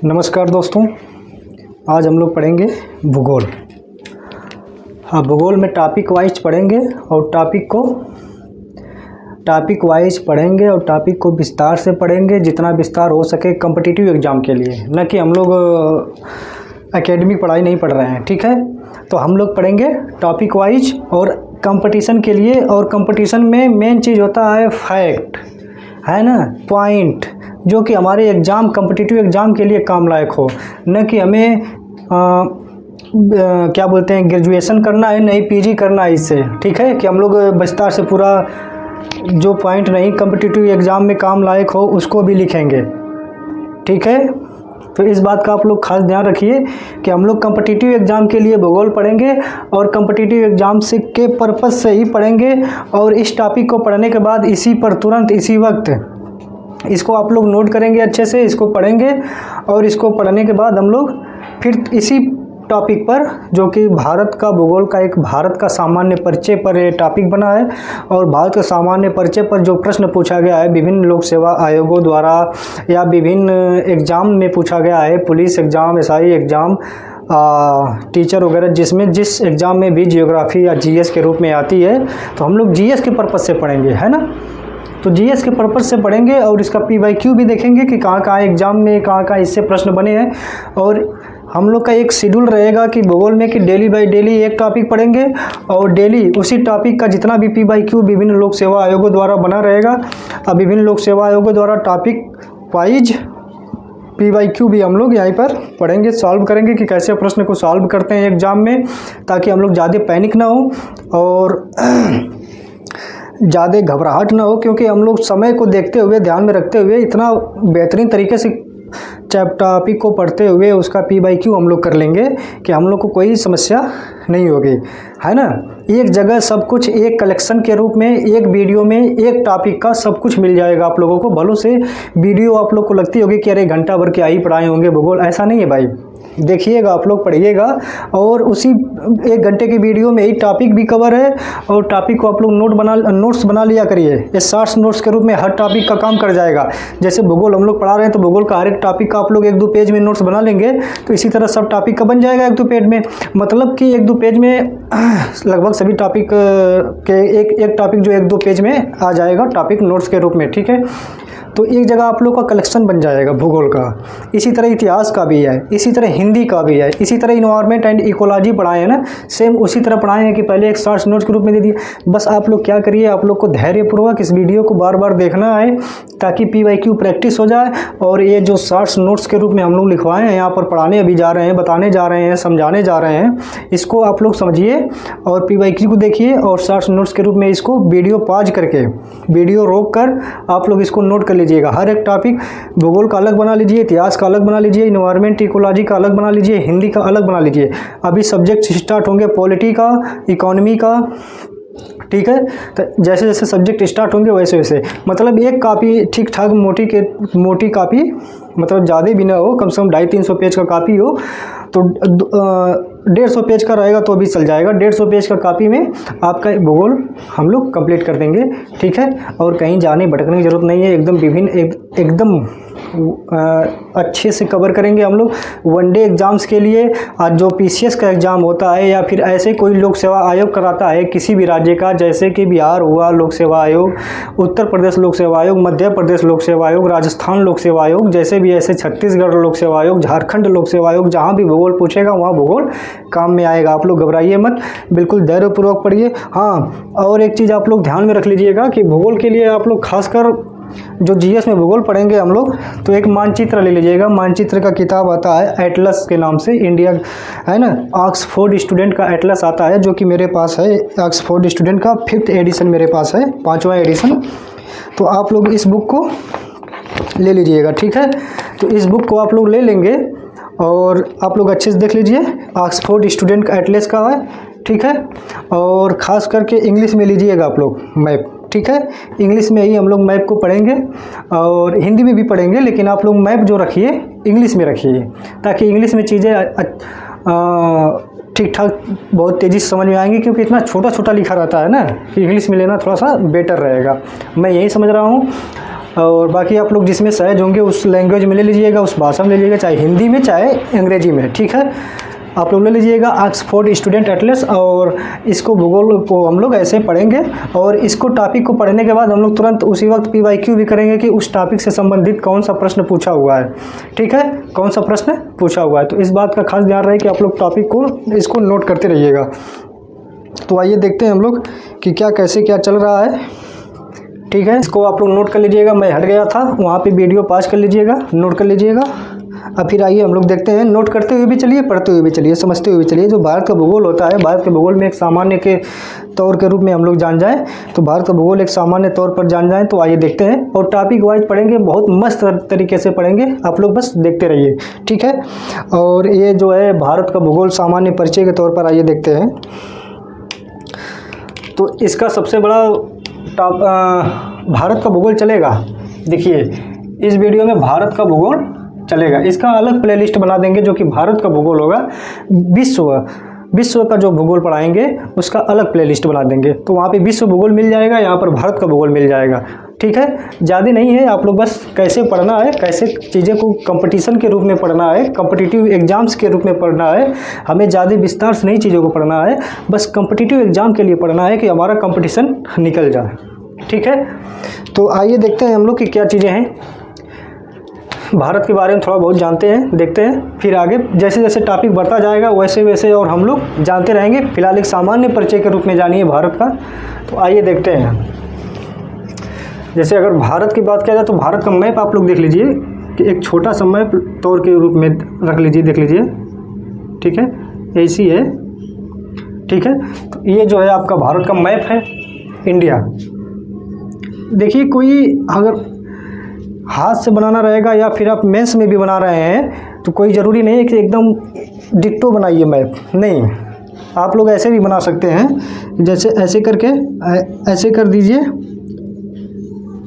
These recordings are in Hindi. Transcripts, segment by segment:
नमस्कार दोस्तों, आज हम लोग पढ़ेंगे भूगोल। हाँ, भूगोल में टॉपिक वाइज पढ़ेंगे और टॉपिक वाइज पढ़ेंगे और टॉपिक को विस्तार से पढ़ेंगे, जितना विस्तार हो सके कॉम्पिटिटिव एग्ज़ाम के लिए। न कि हम लोग एकेडमिक पढ़ाई नहीं पढ़ रहे हैं, ठीक है। तो हम लोग पढ़ेंगे टॉपिक वाइज और कंपटीशन के लिए। और कंपटीशन में मेन चीज़ होता है फैक्ट, है ना, पॉइंट, जो कि हमारे एग्ज़ाम कॉम्पिटिटिव एग्ज़ाम के लिए काम लायक हो। न कि हमें क्या बोलते हैं, ग्रेजुएशन करना है, नहीं पीजी करना है इससे, ठीक है। कि हम लोग विस्तार से पूरा जो पॉइंट नहीं कॉम्पिटिटिव एग्ज़ाम में काम लायक हो उसको भी लिखेंगे, ठीक है। तो इस बात का आप लोग खास ध्यान रखिए कि हम लोग कॉम्पिटिटिव एग्ज़ाम के लिए भूगोल पढ़ेंगे और कॉम्पिटिटिव एग्ज़ाम से के पर्पज़ से ही पढ़ेंगे। और इस टॉपिक को पढ़ने के बाद इसी पर तुरंत इसी वक्त इसको आप लोग नोट करेंगे, अच्छे से इसको पढ़ेंगे। और इसको पढ़ने के बाद हम लोग फिर इसी टॉपिक पर, जो कि भारत का भूगोल का एक भारत का सामान्य परिचय पर ये टॉपिक बना है। और भारत के सामान्य परिचय पर जो प्रश्न पूछा गया है विभिन्न लोक सेवा आयोगों द्वारा या विभिन्न एग्ज़ाम में पूछा गया है, police exam, SI exam, teacher वगैरह, जिस एग्ज़ाम में भी जियोग्राफी या जीएस के रूप में आती है, तो हम लोग जीएस के पर्पज़ से पढ़ेंगे, है ना। तो जीएस के पर्पज़ से पढ़ेंगे और इसका पीवाईक्यू भी देखेंगे कि कहाँ एग्ज़ाम में कहाँ इससे प्रश्न बने हैं। और हम लोग का एक शेड्यूल रहेगा कि भूगोल में कि डेली बाय डेली एक टॉपिक पढ़ेंगे और डेली उसी टॉपिक का जितना भी पीवाईक्यू विभिन्न लोक सेवा आयोगों द्वारा बना रहेगा। अब विभिन्न लोक सेवा आयोगों द्वारा टॉपिक वाइज पीवाईक्यू भी हम लोग यहाँ पर पढ़ेंगे, सॉल्व करेंगे कि कैसे प्रश्न को सॉल्व करते हैं एग्ज़ाम में, ताकि हम लोग ज़्यादा पैनिक ना हो और ज़्यादा घबराहट ना हो। क्योंकि हम लोग समय को देखते हुए, ध्यान में रखते हुए इतना बेहतरीन तरीके से टॉपिक को पढ़ते हुए उसका पीवाईक्यू हम लोग कर लेंगे कि हम लोग को कोई समस्या नहीं होगी, है ना। एक जगह सब कुछ एक कलेक्शन के रूप में एक वीडियो में एक टॉपिक का सब कुछ मिल जाएगा आप लोगों को। भलों से वीडियो आप लोग को लगती होगी कि अरे घंटा भर क्या ही पढ़ाए होंगे भूगोल, ऐसा नहीं है भाई। देखिएगा, आप लोग पढ़िएगा और उसी एक घंटे की वीडियो में ही टॉपिक भी कवर है। और टॉपिक को आप लोग नोट्स बना लिया करिए। ये शॉर्ट्स नोट्स के रूप में हर टॉपिक का काम कर जाएगा। जैसे भूगोल हम लोग पढ़ा रहे हैं तो भूगोल का हर एक टॉपिक का आप लोग 1-2 पेज में नोट्स बना लेंगे, तो इसी तरह सब टॉपिक का बन जाएगा 1-2 पेज में। मतलब कि 1-2 पेज में लगभग सभी टॉपिक के एक टॉपिक जो 1-2 पेज में आ जाएगा टॉपिक नोट्स के रूप में, ठीक है। तो एक जगह आप लोग का कलेक्शन बन जाएगा भूगोल का। इसी तरह इतिहास का भी है, इसी तरह हिंदी का भी है, इसी तरह इन्वायरमेंट एंड इकोलॉजी पढ़ाए हैं ना, सेम उसी तरह पढ़ाए हैं कि पहले एक शॉर्ट्स नोट्स के रूप में दे दिए। बस आप लोग क्या करिए, आप लोग को धैर्यपूर्वक इस वीडियो को बार बार देखना है ताकि पीवाईक्यू प्रैक्टिस हो जाए। और ये जो शॉर्ट्स नोट्स के रूप में हम लोग लिखवाए हैं, यहाँ पर पढ़ाने अभी जा रहे हैं, बताने जा रहे हैं, समझाने जा रहे हैं, इसको आप लोग समझिए और पीवाईक्यू को देखिए। और शॉर्ट्स नोट्स के रूप में इसको वीडियो पॉज करके, वीडियो रोक कर आप लोग इसको नोट कर लीजिएगा। हर एक टॉपिक भूगोल का अलग बना लीजिए, इतिहास का अलग बना लीजिए, इन्वायरमेंट इकोलॉजी का अलग बना लीजिए, हिंदी का अलग बना लीजिए। अभी सब्जेक्ट स्टार्ट होंगे पॉलिटी का, इकोनॉमी का, ठीक है। तो जैसे जैसे सब्जेक्ट स्टार्ट होंगे वैसे वैसे, मतलब एक कापी ठीक ठाक मोटी कापी, मतलब ज़्यादा भी ना हो, कम से कम 250-300 पेज का कापी हो। तो 150 पेज का रहेगा तो भी चल जाएगा। 150 पेज का कापी में आपका भूगोल हम लोग कंप्लीट कर देंगे, ठीक है। और कहीं जाने भटकने की ज़रूरत नहीं है, एकदम एकदम अच्छे से कवर करेंगे हम लोग। वनडे एग्ज़ाम्स के लिए आज जो पीसीएस का एग्ज़ाम होता है या फिर ऐसे कोई लोक सेवा आयोग कराता है किसी भी राज्य का, जैसे कि बिहार हुआ लोक सेवा आयोग, उत्तर प्रदेश लोक सेवा आयोग, मध्य प्रदेश लोक सेवा आयोग, राजस्थान लोक सेवा आयोग, जैसे भी ऐसे छत्तीसगढ़ लोक सेवा आयोग, झारखंड लोक सेवा आयोग, जहाँ भी भूगोल पूछेगा वहाँ भूगोल काम में आएगा। आप लोग घबराइए मत, बिल्कुल धैर्यपूर्वक पढ़िए। हाँ, और एक चीज़ आप लोग ध्यान में रख लीजिएगा कि भूगोल के लिए आप लोग खासकर जो जीएस में भूगोल पढ़ेंगे हम लोग, तो एक मानचित्र ले लीजिएगा। मानचित्र का किताब आता है एटलस के नाम से, इंडिया, है ना, ऑक्सफोर्ड स्टूडेंट का एटलस आता है, जो कि मेरे पास है। ऑक्सफोर्ड स्टूडेंट का 5th एडिशन मेरे पास है, 5वां एडिशन। तो आप लोग इस बुक को ले लीजिएगा, ठीक है। तो इस बुक को आप लोग ले लेंगे और आप लोग अच्छे से देख लीजिए, ऑक्सफोर्ड स्टूडेंट का एटलस का है, ठीक है। और ख़ास करके इंग्लिश में लीजिएगा आप लोग मैप, ठीक है। इंग्लिश में ही हम लोग मैप को पढ़ेंगे और हिंदी में भी पढ़ेंगे, लेकिन आप लोग मैप जो रखिए इंग्लिश में रखिए, ताकि इंग्लिश में चीज़ें ठीक ठाक बहुत तेज़ी से समझ में आएंगी। क्योंकि इतना छोटा छोटा लिखा रहता है ना कि इंग्लिश में लेना थोड़ा सा बेटर रहेगा, मैं यही समझ रहा हूँ। और बाकी आप लोग जिसमें सहज होंगे उस लैंग्वेज में ले लीजिएगा, उस भाषा में ले लीजिएगा, चाहे हिंदी में चाहे अंग्रेजी में, ठीक है। आप लोग ले लीजिएगा ऑक्सफोर्ड स्टूडेंट एटलस, और इसको भूगोल को हम लोग ऐसे पढ़ेंगे। और इसको टॉपिक को पढ़ने के बाद हम लोग तुरंत उसी वक्त PYQ भी करेंगे कि उस टॉपिक से संबंधित कौन सा प्रश्न पूछा हुआ है, ठीक है, कौन सा प्रश्न पूछा हुआ है। तो इस बात का खास ध्यान रहे कि आप लोग टॉपिक को इसको नोट करते रहिएगा। तो आइए देखते हैं हम लोग कि क्या कैसे क्या चल रहा है, ठीक है। इसको आप लोग नोट कर लीजिएगा, मैं हट गया था वहाँ पे, वीडियो पॉज कर लीजिएगा, नोट कर लीजिएगा। अब फिर आइए हम लोग देखते हैं, नोट करते हुए भी चलिए, पढ़ते हुए भी चलिए, समझते हुए भी चलिए। जो भारत का भूगोल होता है, भारत के भूगोल में एक सामान्य के तौर के रूप में हम लोग जान जाएं, तो भारत का भूगोल एक सामान्य तौर पर जान जाएं। तो आइए देखते हैं, और टॉपिक वाइज पढ़ेंगे, बहुत मस्त तरीके से पढ़ेंगे, आप लोग बस देखते रहिए, ठीक है। और ये जो है भारत का भूगोल सामान्य परिचय के तौर पर, आइए देखते हैं। तो इसका सबसे बड़ा भारत का भूगोल चलेगा, देखिए इस वीडियो में भारत का भूगोल चलेगा। इसका अलग प्लेलिस्ट बना देंगे जो कि भारत का भूगोल होगा। विश्व का जो भूगोल पढ़ाएंगे उसका अलग प्लेलिस्ट बना देंगे, तो वहाँ पे विश्व भूगोल मिल जाएगा, यहाँ पर भारत का भूगोल मिल जाएगा, ठीक है। ज़्यादा नहीं है, आप लोग बस कैसे पढ़ना है, कैसे चीज़ें को कंपटीशन के रूप में पढ़ना है, कॉम्पिटिटिव एग्जाम्स के रूप में पढ़ना है। हमें ज़्यादा विस्तार से नहीं चीज़ों को पढ़ना है, बस कॉम्पिटिटिव एग्जाम के लिए पढ़ना है कि हमारा कंपटीशन निकल जाए, ठीक है। तो आइए देखते हैं हम लोग कि क्या चीज़ें हैं, भारत के बारे में थोड़ा बहुत जानते हैं, देखते हैं, फिर आगे जैसे जैसे टॉपिक बढ़ता जाएगा वैसे वैसे और हम लोग जानते रहेंगे। फिलहाल एक सामान्य परिचय के रूप में जानिए भारत का। तो आइए देखते हैं, जैसे अगर भारत की बात किया जाए तो भारत का मैप आप लोग देख लीजिए कि एक छोटा सा मैप तौर के रूप में रख लीजिए, देख लीजिए, ठीक है, ऐसी है, ठीक है। तो ये जो है आपका भारत का मैप है, इंडिया। देखिए कोई अगर हाथ से बनाना रहेगा या फिर आप मेंस में भी बना रहे हैं तो कोई ज़रूरी नहीं है कि एकदम डिट्टो बनाइए मैप, नहीं, आप लोग ऐसे भी बना सकते हैं, जैसे ऐसे करके ऐसे कर दीजिए,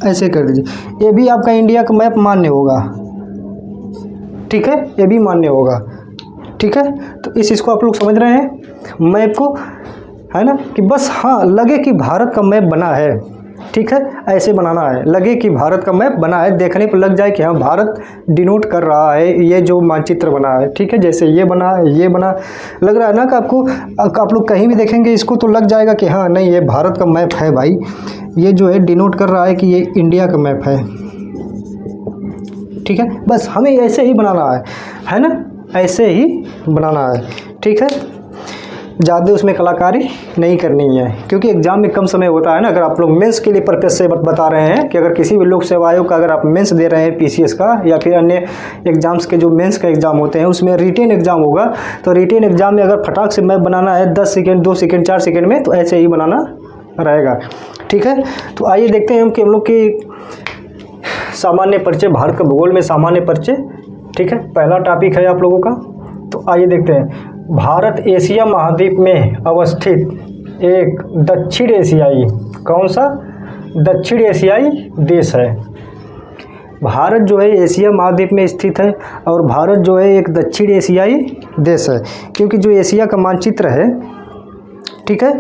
ऐसे कर दीजिए, ये भी आपका इंडिया का मैप मान्य होगा, ठीक है, ये भी मान्य होगा, ठीक है। तो इस चीज़ को आप लोग समझ रहे हैं मैप को, है ना, कि बस हाँ लगे कि भारत का मैप बना है, ठीक है, ऐसे बनाना है, लगे कि भारत का मैप बना है, देखने पर लग जाए कि हाँ भारत डिनोट कर रहा है, ये जो मानचित्र बना है, ठीक है, जैसे ये बना, ये बना, लग रहा है ना कि आपको, आप लोग कहीं भी देखेंगे इसको तो लग जाएगा कि हाँ नहीं ये भारत का मैप है भाई, ये जो है डिनोट कर रहा है कि ये इंडिया का मैप है, ठीक है। बस हमें ऐसे ही बनाना है ना, ऐसे ही बनाना है, ठीक है, ज़्यादा उसमें कलाकारी नहीं करनी है, क्योंकि एग्ज़ाम में कम समय होता है ना। अगर आप लोग मेंस के लिए पर्पस से बता रहे हैं कि अगर किसी भी लोक सेवा आयोग का अगर आप मेंस दे रहे हैं, PCS का या फिर अन्य एग्ज़ाम्स के जो मेंस का एग्ज़ाम होते हैं उसमें रिटेन एग्ज़ाम होगा, तो रिटेन एग्ज़ाम में अगर फटाक से मैप बनाना है 10 सेकेंड 2 सेकेंड 4 सेकेंड में, तो ऐसे ही बनाना रहेगा, ठीक है। तो आइए देखते हैं कि हम लोग की सामान्य परिचय, भारत का भूगोल में सामान्य परिचय, ठीक है, पहला टॉपिक है आप लोगों का। तो आइए देखते हैं, भारत एशिया महाद्वीप में अवस्थित एक दक्षिण एशियाई, कौन सा दक्षिण एशियाई देश है। भारत जो है एशिया महाद्वीप में स्थित है, और भारत जो है एक दक्षिण एशियाई देश है, क्योंकि जो एशिया का मानचित्र है, ठीक है,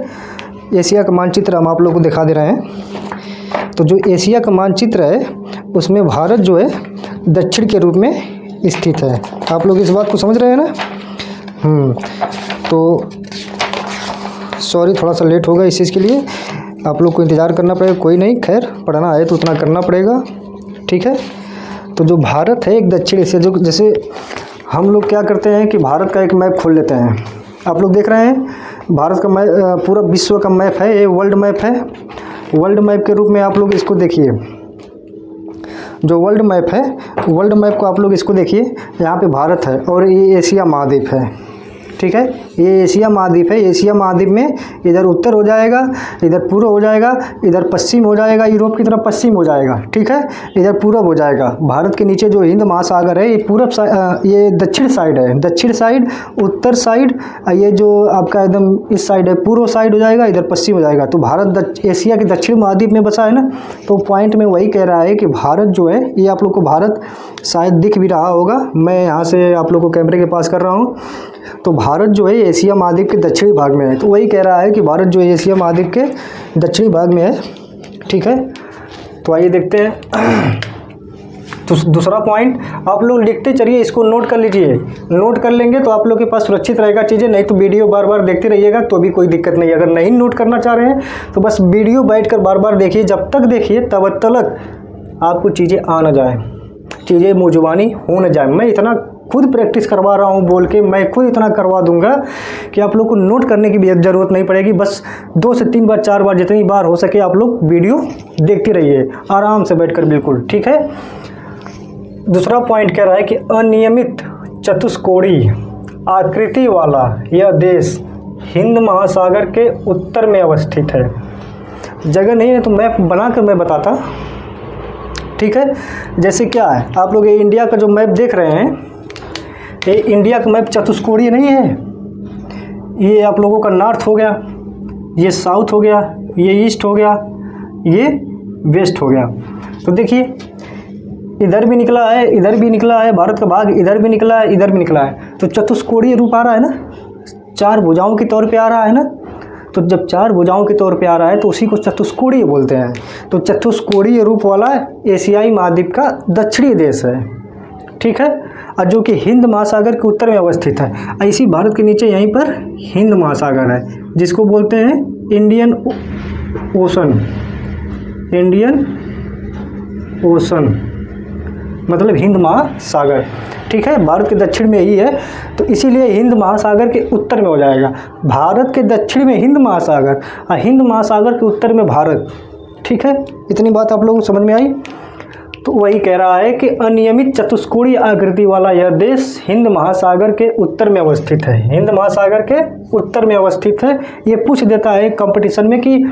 एशिया का मानचित्र हम आप लोग को दिखा दे रहे हैं। तो जो एशिया का मानचित्र है उसमें भारत जो है दक्षिण के रूप में स्थित है। आप लोग इस बात को समझ रहे हैं ना। तो सॉरी थोड़ा सा लेट होगा, इस चीज़ के लिए आप लोग को इंतज़ार करना पड़ेगा, कोई नहीं, खैर पढ़ना है तो उतना करना पड़ेगा, ठीक है। तो जो भारत है एक दक्षिण एशिया, जो जैसे हम लोग क्या करते हैं कि भारत का एक मैप खोल लेते हैं, आप लोग देख रहे हैं भारत का मैप, पूरा विश्व का मैप है, ये वर्ल्ड मैप है। वर्ल्ड मैप के रूप में आप लोग इसको देखिए, जो वर्ल्ड मैप है, वर्ल्ड मैप को आप लोग इसको देखिए, यहाँ पे भारत है और ये एशिया महाद्वीप है, ठीक है, ये एशिया महाद्वीप है। एशिया महाद्वीप में इधर उत्तर हो जाएगा, इधर पूर्व हो जाएगा, इधर पश्चिम हो जाएगा, यूरोप की तरफ पश्चिम हो जाएगा, ठीक है, इधर पूरब हो जाएगा। भारत के नीचे जो हिंद महासागर है ये पूरब ये दक्षिण साइड है, दक्षिण साइड, उत्तर साइड, ये जो आपका एकदम इस साइड है पूर्व साइड हो जाएगा, इधर पश्चिम हो जाएगा। तो भारत एशिया के दक्षिण महाद्वीप में बसा है ना। तो पॉइंट में वही कह रहा है कि भारत जो है, ये आप लोग को भारत शायद दिख भी रहा होगा, मैं यहाँ से आप लोग को कैमरे के पास कर रहा हूँ। तो भारत जो है एशिया महाद्वीप के दक्षिणी भाग में है। तो वही कह रहा है कि भारत जो है एशिया महाद्वीप के दक्षिणी भाग में है, ठीक है। तो आइए देखते हैं तो दूसरा पॉइंट आप लोग लिखते चलिए, इसको नोट कर लीजिए। नोट कर लेंगे तो आप लोग के पास सुरक्षित रहेगा चीज़ें, नहीं तो वीडियो बार बार देखते रहिएगा तो भी कोई दिक्कत नहीं। अगर नहीं नोट करना चाह रहे हैं तो बस वीडियो बैठकर बार बार देखिए, जब तक देखिए तब तक आपको चीज़ें आ न जाए, चीज़ें मुँहजुबानी हो न जाए। मैं इतना खुद प्रैक्टिस करवा रहा हूँ बोल के, मैं खुद इतना करवा दूंगा कि आप लोग को नोट करने की भी ज़रूरत नहीं पड़ेगी। बस 2 से 3 बार 4 बार जितनी बार हो सके आप लोग वीडियो देखते रहिए आराम से बैठकर, बिल्कुल ठीक है। दूसरा पॉइंट कह रहा है कि अनियमित चतुष्कोणीय आकृति वाला यह देश हिंद महासागर के उत्तर में अवस्थित है। जगह नहीं है तो मैप बनाकर मैं बताता, ठीक है। जैसे क्या है, आप लोग ये इंडिया का जो मैप देख रहे हैं, ये इंडिया का मैप चतुष्कोणीय नहीं है। ये आप लोगों का नॉर्थ हो गया, ये साउथ हो गया, ये ईस्ट हो गया, ये वेस्ट हो गया। तो देखिए इधर भी निकला है, इधर भी निकला है, भारत का भाग इधर भी निकला है, इधर भी निकला है। तो चतुष्कोणीय रूप आ रहा है ना, 4 भुजाओं के तौर पे आ रहा है ना। तो जब 4 भुजाओं के तौर पे आ रहा है तो उसी को चतुष्कोणीय बोलते हैं। तो चतुष्कोणीय रूप वाला एशियाई महाद्वीप का दक्षिणी देश है, ठीक है, और जो कि हिंद महासागर के उत्तर में अवस्थित है। इसी भारत के नीचे यहीं पर हिंद महासागर है, जिसको बोलते हैं इंडियन ओशन। इंडियन ओशन मतलब हिंद महासागर, ठीक है, भारत के दक्षिण में ही है। तो इसीलिए हिंद महासागर के उत्तर में हो जाएगा। भारत के दक्षिण में हिंद महासागर और हिंद महासागर के उत्तर में भारत, ठीक है। इतनी बात आप लोगों को समझ में आई। तो वही कह रहा है कि अनियमित चतुष्कोणीय आकृति वाला यह देश हिंद महासागर के उत्तर में अवस्थित है। हिंद महासागर के उत्तर में अवस्थित है। ये पूछ देता है कंपटीशन में कि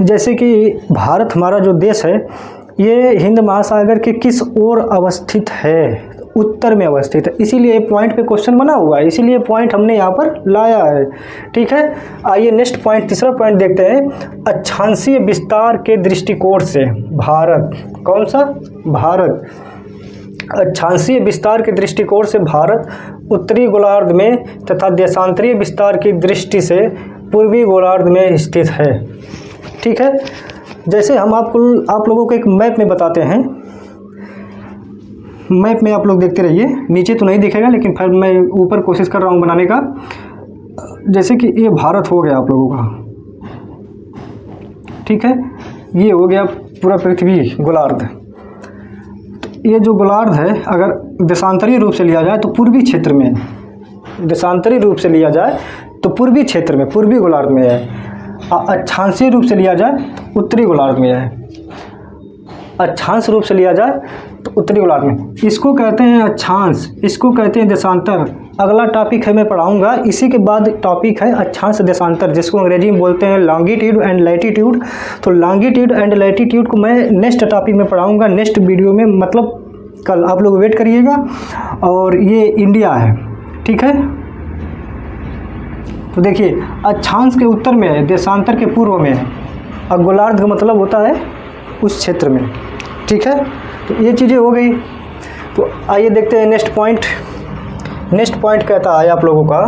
जैसे कि भारत हमारा जो देश है ये हिंद महासागर के किस ओर अवस्थित है, उत्तर में अवस्थित है। इसीलिए पॉइंट पे क्वेश्चन बना हुआ है, इसीलिए पॉइंट हमने यहाँ पर लाया है, ठीक है। आइए नेक्स्ट पॉइंट, तीसरा पॉइंट देखते हैं। अक्षांशीय विस्तार के दृष्टिकोण से भारत, कौन सा, भारत, अक्षांशीय विस्तार के दृष्टिकोण से भारत उत्तरी गोलार्ध में तथा देशांतरीय विस्तार की दृष्टि से पूर्वी गोलार्ध में स्थित है, ठीक है। जैसे हम आप लोगों को एक मैप में बताते हैं, मैप में आप लोग देखते रहिए, नीचे तो नहीं दिखेगा लेकिन फिर मैं ऊपर कोशिश कर रहा हूँ बनाने का। जैसे कि ये भारत हो गया आप लोगों का, ठीक है, ये हो गया पूरा पृथ्वी गोलार्ध। तो ये जो गोलार्ध है अगर देशांतरीय रूप से लिया जाए तो पूर्वी क्षेत्र में, देशांतरीय रूप से लिया जाए तो पूर्वी क्षेत्र में, पूर्वी गोलार्ध में है। अक्षांशीय रूप से लिया जाए तो उत्तरी गोलार्ध में है। अक्षांश रूप से लिया जाए तो उत्तरी गोलार्ध में। इसको कहते हैं अक्षांश, इसको कहते हैं देशांतर। अगला टॉपिक है मैं पढ़ाऊंगा, इसी के बाद टॉपिक है अक्षांश देशांतर, जिसको अंग्रेजी में बोलते हैं लॉन्गिट्यूड एंड लैटिट्यूड। तो लॉन्गिट्यूड एंड लैटिट्यूड को मैं नेक्स्ट टॉपिक में पढ़ाऊंगा, नेक्स्ट वीडियो में, मतलब कल। आप लोग वेट करिएगा। और ये इंडिया है, ठीक है। तो देखिए अक्षांश के उत्तर में है, देशांतर के पूर्व में है, और गोलार्ध का मतलब होता है उस क्षेत्र में, ठीक है। तो ये चीज़ें हो गई। तो आइए देखते हैं नेक्स्ट पॉइंट। नेक्स्ट पॉइंट कहता है आप लोगों का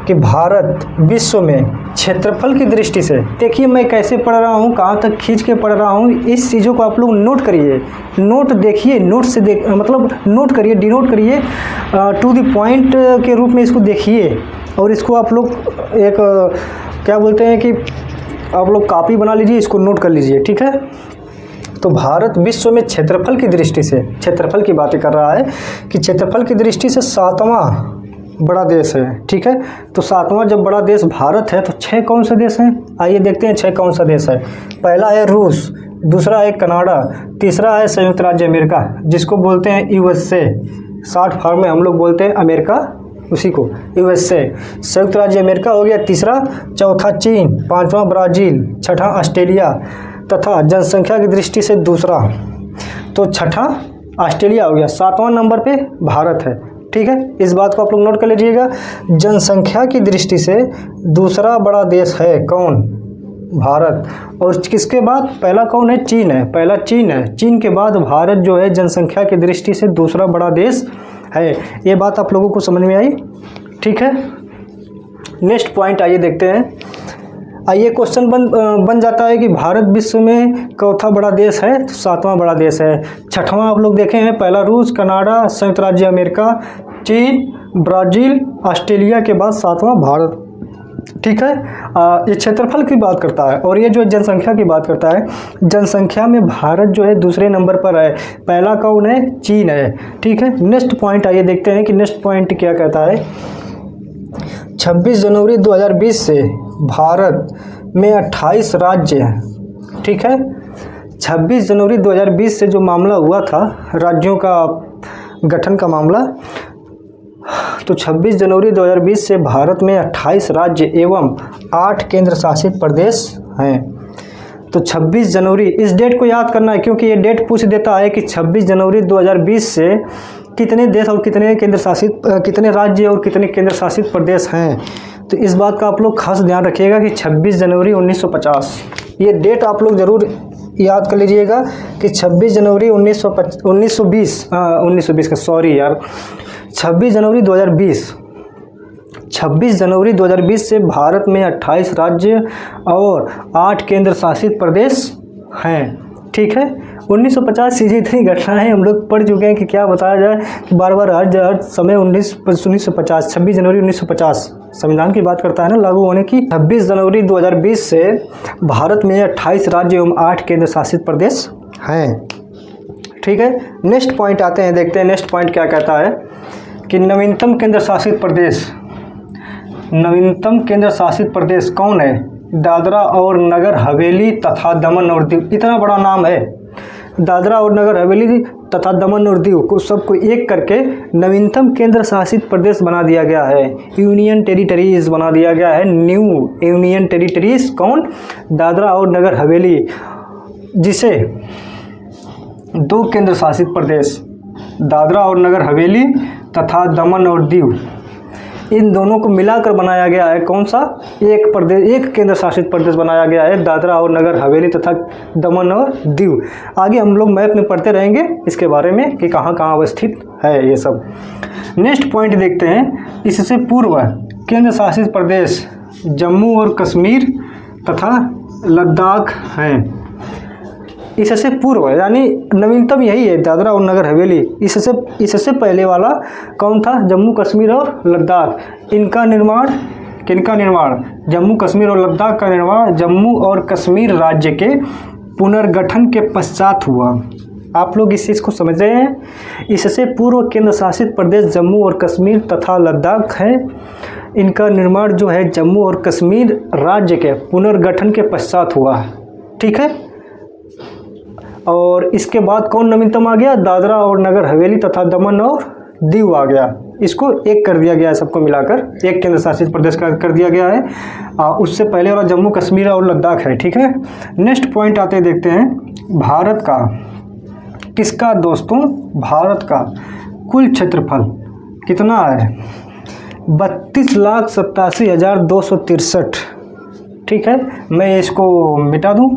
कि भारत विश्व में क्षेत्रफल की दृष्टि से, देखिए मैं कैसे पढ़ रहा हूँ, कहाँ तक खींच के पढ़ रहा हूँ, इस चीज़ों को आप लोग नोट करिए, नोट देखिए, नोट से मतलब नोट करिए, डिनोट करिए, टू द पॉइंट के रूप में इसको देखिए। और इसको आप लोग एक क्या बोलते हैं कि आप लोग कॉपी बना लीजिए, इसको नोट कर लीजिए, ठीक है। तो भारत विश्व में क्षेत्रफल की दृष्टि से, क्षेत्रफल की बातें कर रहा है कि क्षेत्रफल की दृष्टि से 7वां बड़ा देश है, ठीक है। तो 7वां जब बड़ा देश भारत है तो 6 कौन सा देश हैं, आइए देखते हैं 6 कौन सा देश है। पहला है रूस, दूसरा है कनाडा, तीसरा है संयुक्त राज्य अमेरिका, जिसको बोलते हैं यूएसए, शॉर्ट फॉर्म में हम लोग बोलते हैं अमेरिका, उसी को यूएसए। संयुक्त राज्य अमेरिका हो गया तीसरा, चौथा चीन, 5वां ब्राज़ील, 6ठा ऑस्ट्रेलिया तथा जनसंख्या की दृष्टि से दूसरा, तो 6ठा ऑस्ट्रेलिया हो गया, 7वां नंबर पे भारत है, ठीक है। इस बात को आप लोग नोट कर लीजिएगा। जनसंख्या की दृष्टि से दूसरा बड़ा देश है कौन, भारत। और किसके बाद, पहला कौन है, चीन है, पहला चीन है, चीन के बाद भारत जो है जनसंख्या की दृष्टि से दूसरा बड़ा देश है। ये बात आप लोगों को समझ में आई, ठीक है। नेक्स्ट पॉइंट आइए देखते हैं। ये क्वेश्चन बन जाता है कि भारत विश्व में चौथा बड़ा देश है तो सातवां बड़ा देश है। छठवां आप लोग देखे हैं, पहला रूस, कनाडा, संयुक्त राज्य अमेरिका, चीन, ब्राज़ील, ऑस्ट्रेलिया के बाद सातवां भारत। ठीक है, ये क्षेत्रफल की बात करता है और ये जो जनसंख्या की बात करता है, जनसंख्या में भारत जो है दूसरे नंबर पर है, पहला कौन है? चीन है। ठीक है, नेक्स्ट पॉइंट आइए देखते हैं कि नेक्स्ट पॉइंट क्या कहता है। 26 जनवरी 2020 से भारत में 28 राज्य हैं। ठीक है, 26 जनवरी 2020 से जो मामला हुआ था राज्यों का गठन का मामला, तो 26 जनवरी 2020 से भारत में 28 राज्य एवं 8 केंद्र शासित प्रदेश हैं। तो 26 जनवरी, इस डेट को याद करना है क्योंकि ये डेट पूछ देता है कि 26 जनवरी 2020 से कितने देश और कितने राज्य और कितने केंद्र शासित प्रदेश हैं। तो इस बात का आप लोग खास ध्यान रखिएगा कि 26 जनवरी 1950, ये डेट आप लोग ज़रूर याद कर लीजिएगा कि 26 जनवरी 1920 का, सॉरी यार, 26 जनवरी 2020, 26 जनवरी 2020 से भारत में 28 राज्य और 8 केंद्र शासित प्रदेश हैं। ठीक है, 1950 चीज़ें इतनी घटनाएं हम लोग पढ़ चुके हैं कि क्या बताया जाए कि बार बार हर समय 1950, 26 जनवरी 1950 संविधान की बात करता है ना लागू होने की। 26 जनवरी 2020 से भारत में 28 राज्य एवं 8 केंद्र शासित प्रदेश हैं। ठीक है, नेक्स्ट पॉइंट आते हैं, देखते हैं नेक्स्ट पॉइंट क्या कहता है कि नवीनतम केंद्र शासित प्रदेश कौन है? दादरा और नगर हवेली तथा दमन और दीव। इतना बड़ा नाम है, दादरा और नगर हवेली तथा दमन और दीव को सबको एक करके नवीनतम केंद्र शासित प्रदेश बना दिया गया है, यूनियन टेरिटरीज बना दिया गया है, न्यू यूनियन टेरिटरीज। कौन? दादरा और नगर हवेली, जिसे 2 केंद्र शासित प्रदेश, दादरा और नगर हवेली तथा दमन और दीव, इन दोनों को मिलाकर बनाया गया है। कौन सा? एक केंद्र शासित प्रदेश बनाया गया है, दादरा और नगर हवेली तथा दमन और दीव। आगे हम लोग मैप में पढ़ते रहेंगे इसके बारे में कि कहाँ कहाँ अवस्थित है ये सब। नेक्स्ट पॉइंट देखते हैं, इससे पूर्व केंद्र शासित प्रदेश जम्मू और कश्मीर तथा लद्दाख हैं। इससे पूर्व यानी नवीनतम यही है, दादरा और नगर हवेली। इससे पहले वाला कौन था? जम्मू कश्मीर और लद्दाख। इनका निर्माण, किनका निर्माण? जम्मू कश्मीर और लद्दाख का निर्माण जम्मू और कश्मीर राज्य के पुनर्गठन के पश्चात हुआ। आप लोग इस चीज़ को समझ रहे हैं? इससे पूर्व केंद्र शासित प्रदेश जम्मू और कश्मीर तथा लद्दाख है। इनका निर्माण जो है जम्मू और कश्मीर राज्य के पुनर्गठन के पश्चात हुआ। ठीक है, और इसके बाद कौन नवीनतम आ गया? दादरा और नगर हवेली तथा दमन और दीव आ गया। इसको एक कर दिया गया है, सबको मिलाकर एक केंद्र शासित प्रदेश का कर दिया गया है। उससे पहले वाला जम्मू कश्मीर और लद्दाख है। ठीक है, नेक्स्ट पॉइंट आते देखते हैं, भारत का किसका दोस्तों? भारत का कुल क्षेत्रफल कितना है? 32,87,263। ठीक है, मैं इसको मिटा दूं।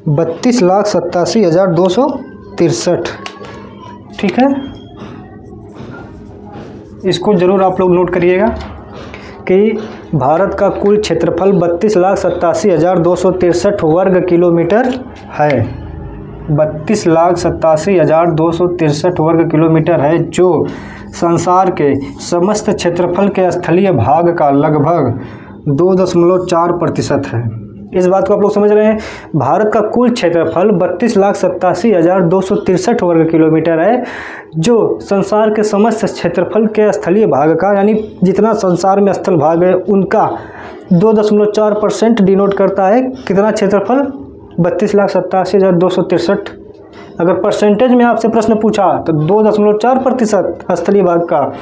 बत्तीस लाख 87,263। ठीक है, इसको ज़रूर आप लोग नोट करिएगा कि भारत का कुल क्षेत्रफल 32,87,263 वर्ग किलोमीटर है। 32,87,263 वर्ग किलोमीटर है, जो संसार के समस्त क्षेत्रफल के स्थलीय भाग का लगभग 2.4% है। इस बात को आप लोग समझ रहे हैं? भारत का कुल क्षेत्रफल 32,87,263 वर्ग किलोमीटर है, जो संसार के समस्त क्षेत्रफल के स्थलीय भाग का, यानी जितना संसार में स्थल भाग है उनका 2.4% डिनोट करता है। कितना क्षेत्रफल? 32,87,263। अगर परसेंटेज में आपसे प्रश्न पूछा तो 2.4% स्थलीय भाग का,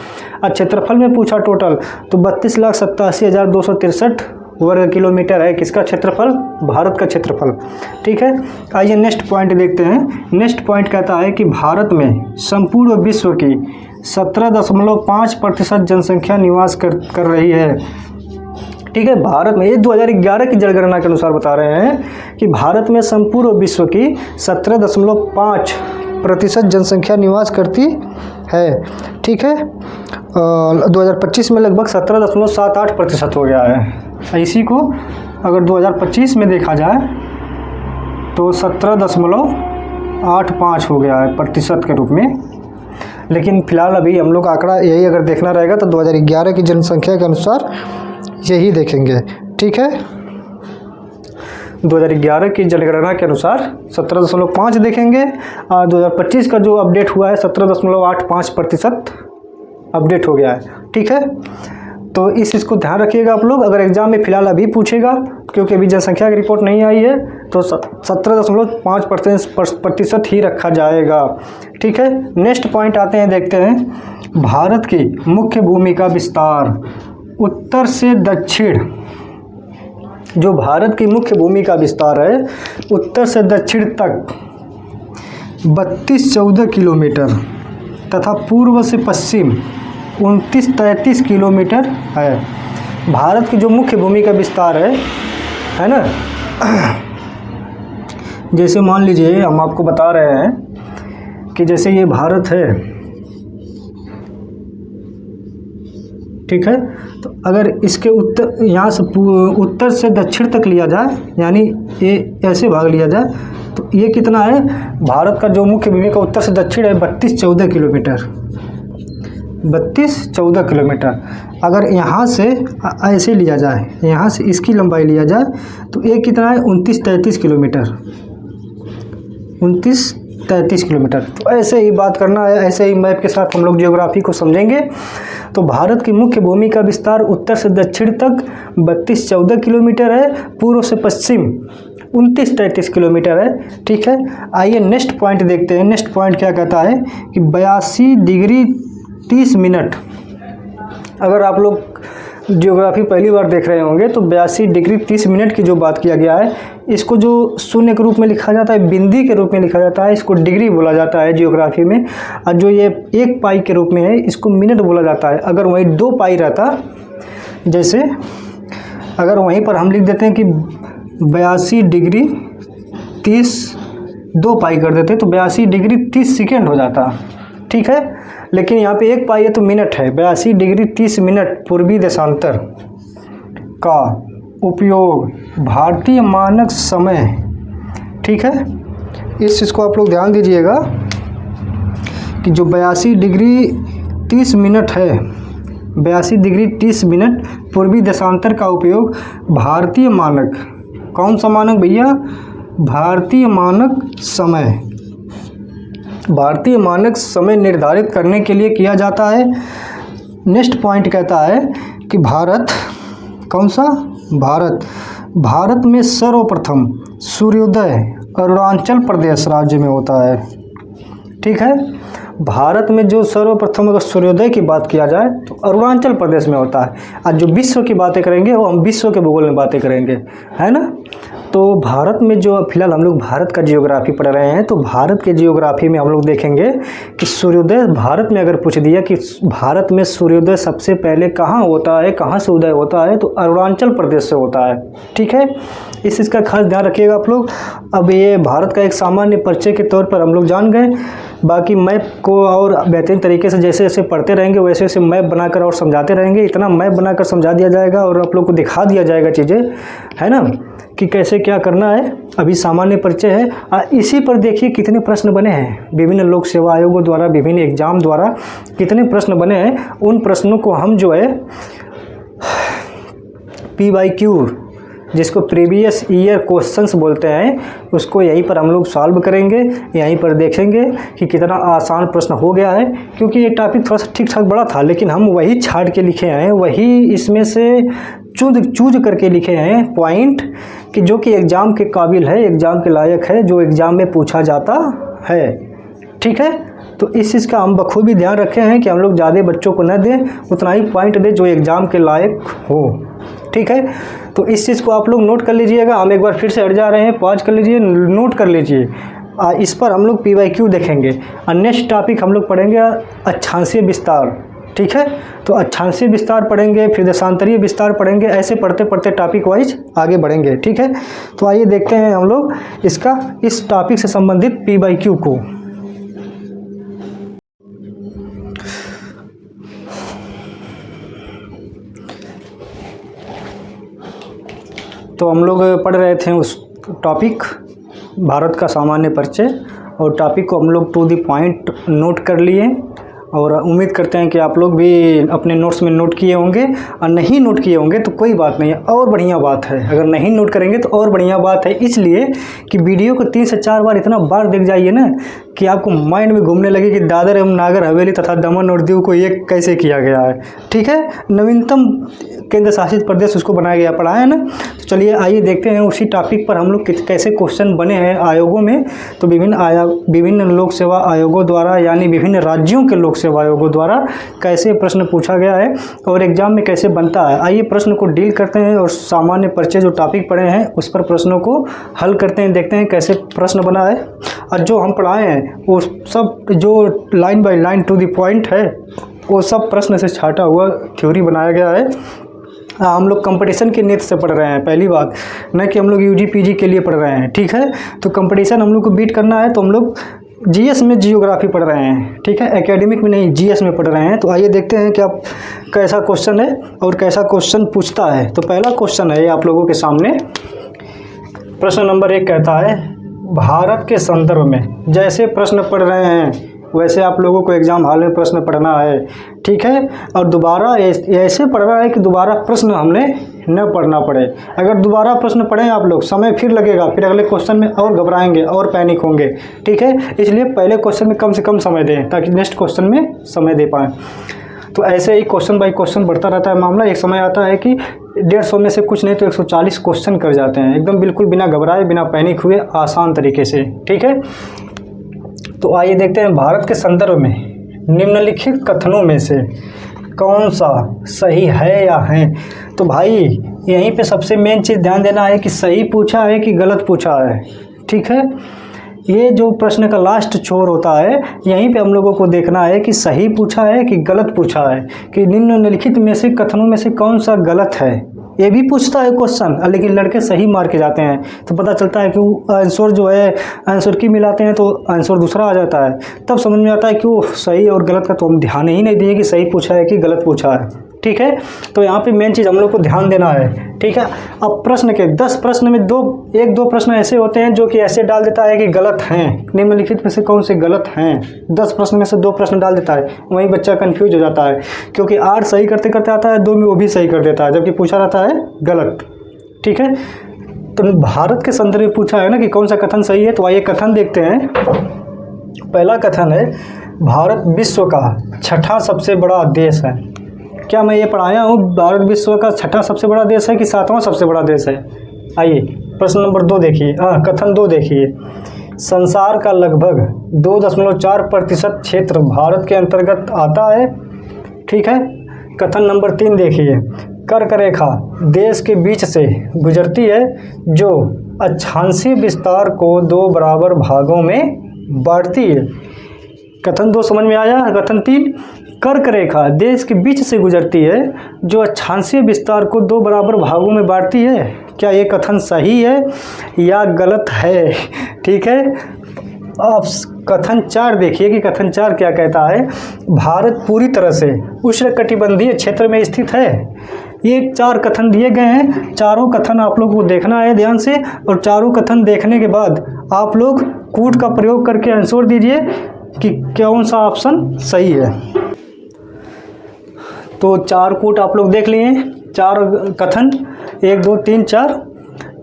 और क्षेत्रफल में पूछा टोटल तो 32,87,263 वर्ग किलोमीटर है किसका क्षेत्रफल? भारत का क्षेत्रफल। ठीक है, आइए नेक्स्ट पॉइंट देखते हैं। नेक्स्ट पॉइंट कहता है कि भारत में संपूर्ण विश्व की 17.5% जनसंख्या निवास कर रही है। ठीक है, भारत में ये 2011 की जनगणना के अनुसार बता रहे हैं कि भारत में संपूर्ण विश्व की 17.5% जनसंख्या निवास करती है, ठीक है। 2025 में लगभग 17.78% हो गया है। इसी को अगर 2025 में देखा जाए तो 17.85 हो गया है प्रतिशत के रूप में। लेकिन फ़िलहाल अभी हम लोग आंकड़ा यही अगर देखना रहेगा तो 2011 की जनसंख्या के अनुसार यही देखेंगे, ठीक है। 2011 की जनगणना के अनुसार 17.5 देखेंगे और 2025 का जो अपडेट हुआ है 17.85% अपडेट हो गया है, ठीक है। तो इस चीज़ को ध्यान रखिएगा आप लोग। अगर एग्ज़ाम में फ़िलहाल अभी पूछेगा, क्योंकि अभी जनसंख्या की रिपोर्ट नहीं आई है, तो 17.5% ही रखा जाएगा, ठीक है। नेक्स्ट पॉइंट आते हैं, देखते हैं भारत की मुख्य भूमि का विस्तार उत्तर से दक्षिण। जो भारत की मुख्य भूमि का विस्तार है उत्तर से दक्षिण तक 32-14 किलोमीटर तथा पूर्व से पश्चिम 29-33 किलोमीटर है। भारत की जो मुख्य भूमि का विस्तार है ना, जैसे मान लीजिए हम आपको बता रहे हैं कि जैसे ये भारत है, ठीक है। तो अगर इसके उत्तर यहाँ से उत्तर से दक्षिण तक लिया जाए, यानी ये ऐसे भाग लिया जाए, तो ये कितना है, भारत का जो मुख्य भूमि का उत्तर से दक्षिण है 32-14 किलोमीटर, 32-14 किलोमीटर। अगर यहाँ से ऐसे लिया जाए, यहाँ से इसकी लंबाई लिया जाए तो ये कितना है 29-33 किलोमीटर, 29-33 किलोमीटर। तो ऐसे ही बात करना है, ऐसे ही मैप के साथ हम लोग ज्योग्राफी को समझेंगे। तो भारत की मुख्य भूमि का विस्तार उत्तर से दक्षिण तक 32-14 किलोमीटर है, पूर्व से पश्चिम 29-33 किलोमीटर है, ठीक है। आइए नेक्स्ट पॉइंट देखते हैं। नेक्स्ट पॉइंट क्या कहता है कि 82 डिग्री 30 मिनट। अगर आप लोग ज्योग्राफी पहली बार देख रहे होंगे तो 82 डिग्री 30 मिनट की जो बात किया गया है, इसको जो शून्य के रूप में लिखा जाता है, बिंदी के रूप में लिखा जाता है, इसको डिग्री बोला जाता है ज्योग्राफी में। और जो ये 1 पाई के रूप में है, इसको मिनट बोला जाता है। अगर वहीं 2 पाई रहता, जैसे अगर वहीं पर हम लिख देते हैं कि 82 डिग्री 30 2 पाई कर देते तो 82 डिग्री 30 सेकेंड हो जाता, ठीक है। लेकिन यहाँ पे 1 पाई है तो मिनट है। 82 डिग्री 30 मिनट पूर्वी देशांतर का उपयोग भारतीय मानक समय, ठीक है। इस चीज़ को आप लोग ध्यान दीजिएगा कि जो 82 डिग्री 30 मिनट है, 82 डिग्री 30 मिनट पूर्वी देशांतर का उपयोग भारतीय मानक, कौन सा मानक भैया, भारतीय मानक समय, भारतीय मानक समय निर्धारित करने के लिए किया जाता है। नेक्स्ट पॉइंट कहता है कि भारत, कौन सा, भारत में सर्वप्रथम सूर्योदय अरुणाचल प्रदेश राज्य में होता है, ठीक है। भारत में जो सर्वप्रथम अगर सूर्योदय की बात किया जाए तो अरुणाचल प्रदेश में होता है। आज जो विश्व की बातें करेंगे वो हम विश्व के भूगोल में बातें करेंगे, है ना। तो भारत में जो फिलहाल हम लोग भारत का जियोग्राफी पढ़ रहे हैं, तो भारत के जियोग्राफी में हम लोग देखेंगे कि सूर्योदय भारत में अगर पूछ दिया कि भारत में सूर्योदय सबसे पहले कहाँ होता है, कहाँ से उदय होता है, तो अरुणाचल प्रदेश से होता है, ठीक है। इस चीज़ का खास ध्यान रखिएगा आप लोग। अब ये भारत का एक सामान्य परिचय के तौर पर हम लोग जान गए। बाकी मैप को और बेहतरीन तरीके से जैसे जैसे पढ़ते रहेंगे वैसे वैसे मैप बनाकर और समझाते रहेंगे। इतना मैप बनाकर समझा दिया जाएगा और आप लोग को दिखा दिया जाएगा चीज़ें, है ना, कि कैसे क्या करना है। अभी सामान्य परिचय है। इसी पर देखिए कितने प्रश्न बने हैं विभिन्न लोक सेवा आयोगों द्वारा, विभिन्न एग्जाम द्वारा कितने प्रश्न बने हैं। उन प्रश्नों को हम जो है PYQ, जिसको प्रीवियस ईयर क्वेश्चंस बोलते हैं, उसको यहीं पर हम लोग सॉल्व करेंगे, यहीं पर देखेंगे कि कितना आसान प्रश्न हो गया है। क्योंकि ये टॉपिक थोड़ा सा ठीक ठाक बड़ा था, लेकिन हम वही छाट के लिखे हैं, वही इसमें से चूज करके लिखे हैं पॉइंट कि जो कि एग्ज़ाम के काबिल है, एग्ज़ाम के लायक है, जो एग्ज़ाम में पूछा जाता है, ठीक है। तो इस चीज़ का हम बखूबी ध्यान रखे हैं कि हम लोग ज़्यादा बच्चों को न दें, उतना ही पॉइंट दें जो एग्ज़ाम के लायक हो, ठीक है। तो इस चीज़ को आप लोग नोट कर लीजिएगा। हम एक बार फिर से हट जा रहे हैं, पॉज कर लीजिए, नोट कर लीजिए। इस पर हम लोग PYQ देखेंगे और नेक्स्ट टॉपिक हम लोग पढ़ेंगे अक्षांशीय विस्तार, ठीक है। तो अक्षांशीय विस्तार पढ़ेंगे, फिर देशांतरीय विस्तार पढ़ेंगे, ऐसे पढ़ते पढ़ते टॉपिक वाइज आगे बढ़ेंगे, ठीक है। तो आइए देखते हैं हम लोग इसका, इस टॉपिक से संबंधित PYQ को। तो हम लोग पढ़ रहे थे उस टॉपिक भारत का सामान्य परिचय, और टॉपिक को हम लोग टू द पॉइंट नोट कर लिए, और उम्मीद करते हैं कि आप लोग भी अपने नोट्स में नोट किए होंगे, और नहीं नोट किए होंगे तो कोई बात नहीं है, और बढ़िया बात है। अगर नहीं नोट करेंगे तो और बढ़िया बात है, इसलिए कि वीडियो को 3 से 4 बार इतना बार देख जाइए ना कि आपको माइंड में घूमने लगे कि दादर एवं नागर हवेली तथा दमन और दीव को ये कैसे किया गया है। ठीक है, नवीनतम केंद्र शासित प्रदेश उसको बनाया गया, पढ़ा है ना। तो चलिए आइए देखते हैं उसी टॉपिक पर हम लोग कैसे क्वेश्चन बने हैं आयोगों में। तो विभिन्न लोक सेवा आयोगों द्वारा, यानी विभिन्न राज्यों के लोक सेवा आयोगों द्वारा कैसे प्रश्न पूछा गया है और एग्जाम में कैसे बनता है। आइए प्रश्न को डील करते हैं और सामान्य परिचय जो टॉपिक पढ़े हैं उस पर प्रश्नों को हल करते हैं, देखते हैं कैसे प्रश्न बना है। और जो हम पढ़ाए हैं वो सब जो line by line to the point है वो सब प्रश्न से छाटा हुआ थ्योरी बनाया गया है। हम लोग कंपटीशन के नेत्र से पढ़ रहे हैं, पहली बात, न कि हम लोग यूजी पीजी के लिए पढ़ रहे हैं। ठीक है, तो कंपटीशन हम लोग को बीट करना है तो हम लोग जीएस में जियोग्राफी पढ़ रहे हैं। ठीक है, एकेडमिक में नहीं, जीएस में पढ़ रहे हैं। तो आइए देखते हैं कि आप कैसा क्वेश्चन है और कैसा क्वेश्चन पूछता है। तो पहला क्वेश्चन है आप लोगों के सामने, प्रश्न नंबर 1 कहता है भारत के संदर्भ में। जैसे प्रश्न पढ़ रहे हैं वैसे आप लोगों को एग्जाम हॉल में प्रश्न पढ़ना है। ठीक है, और दोबारा ऐसे पढ़ना है कि दोबारा प्रश्न हमने न पढ़ना पड़े। अगर दोबारा प्रश्न पढ़ें आप लोग समय फिर लगेगा, फिर अगले क्वेश्चन में और घबराएंगे और पैनिक होंगे। ठीक है, इसलिए पहले क्वेश्चन में कम से कम समय दें ताकि नेक्स्ट क्वेश्चन में समय दे पाएँ। तो ऐसे ही क्वेश्चन बाय क्वेश्चन बढ़ता रहता है मामला। एक समय आता है कि 150 में से कुछ नहीं तो 140 क्वेश्चन कर जाते हैं, एकदम बिल्कुल बिना घबराए बिना पैनिक हुए आसान तरीके से। ठीक है, तो आइए देखते हैं भारत के संदर्भ में निम्नलिखित कथनों में से कौन सा सही है या है। तो भाई यहीं पे सबसे मेन चीज़ ध्यान देना है कि सही पूछा है कि गलत पूछा है। ठीक है, ये जो प्रश्न का लास्ट छोर होता है यहीं पे हम लोगों को देखना है कि सही पूछा है कि गलत पूछा है, कि निम्नलिखित में से कथनों में से कौन सा गलत है। ये भी पूछता है क्वेश्चन, लेकिन लड़के सही मार के जाते हैं तो पता चलता है कि आंसर जो है आंसर की मिलाते हैं तो आंसर दूसरा आ जाता है। तब समझ में आता है कि वो सही और गलत का तो हम ध्यान ही नहीं दिए कि सही पूछा है कि गलत पूछा है। ठीक है, तो यहाँ पे मेन चीज़ हम लोग को ध्यान देना है। ठीक है, अब प्रश्न के 10 प्रश्न में 1-2 प्रश्न ऐसे होते हैं जो कि ऐसे डाल देता है कि गलत हैं, निम्नलिखित में से कौन से गलत हैं। 10 प्रश्न में से 2 प्रश्न डाल देता है, वहीं बच्चा कंफ्यूज हो जाता है क्योंकि 8 सही करते करते आता है, 2 में वो भी सही कर देता है जबकि पूछा रहता है गलत। ठीक है, तो भारत के संदर्भ में पूछा है ना कि कौन सा कथन सही है। तो आइए कथन देखते हैं। पहला कथन है भारत विश्व का 6ठा सबसे बड़ा देश है। क्या मैं ये पढ़ाया हूँ भारत विश्व का 6ठा सबसे बड़ा देश है कि 7वां सबसे बड़ा देश है। आइए प्रश्न नंबर 2 देखिए, कथन 2 देखिए, संसार का लगभग 2.4% क्षेत्र भारत के अंतर्गत आता है। ठीक है, कथन नंबर 3 देखिए, कर्क रेखा देश के बीच से गुजरती है जो अक्षांशीय विस्तार को 2 बराबर भागों में बांटती है। कथन 2 समझ में आया। कथन 3, कर्क रेखा देश के बीच से गुजरती है जो अक्षांशीय विस्तार को 2 बराबर भागों में बांटती है। क्या ये कथन सही है या गलत है। ठीक है, अब कथन 4 देखिए कि कथन 4 क्या कहता है। भारत पूरी तरह से उष्णकटिबंधीय क्षेत्र में स्थित है। ये 4 कथन दिए गए हैं, चारों कथन आप लोग को देखना है ध्यान से, और चारों कथन देखने के बाद आप लोग कूट का प्रयोग करके आंसर दीजिए कि कौन सा ऑप्शन सही है। तो 4 कूट आप लोग देख लिए, 4 कथन 1 2 3 4,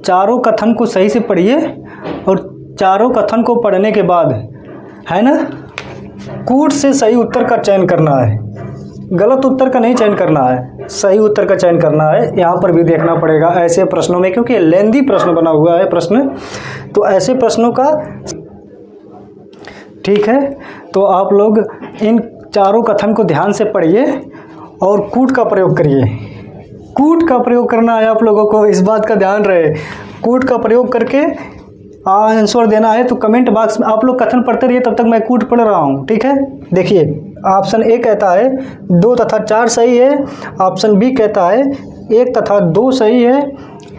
चारों कथन को सही से पढ़िए और चारों कथन को पढ़ने के बाद है ना कूट से सही उत्तर का चयन करना है, गलत उत्तर का नहीं चयन करना है, सही उत्तर का चयन करना है। यहाँ पर भी देखना पड़ेगा ऐसे प्रश्नों में, क्योंकि लेंदी प्रश्न बना हुआ है प्रश्न, तो ऐसे प्रश्नों का। ठीक है, तो आप लोग इन चारों कथन को ध्यान से पढ़िए और कूट का प्रयोग करिए। कूट का प्रयोग करना है आप लोगों को, इस बात का ध्यान रहे। कूट का प्रयोग करके आंसर देना है। तो कमेंट बॉक्स में आप लोग कथन पढ़ते रहिए, तब तक मैं कूट पढ़ रहा हूँ। ठीक है, देखिए ऑप्शन ए कहता है 2 तथा 4 सही है, ऑप्शन बी कहता है 1 तथा 2 सही है,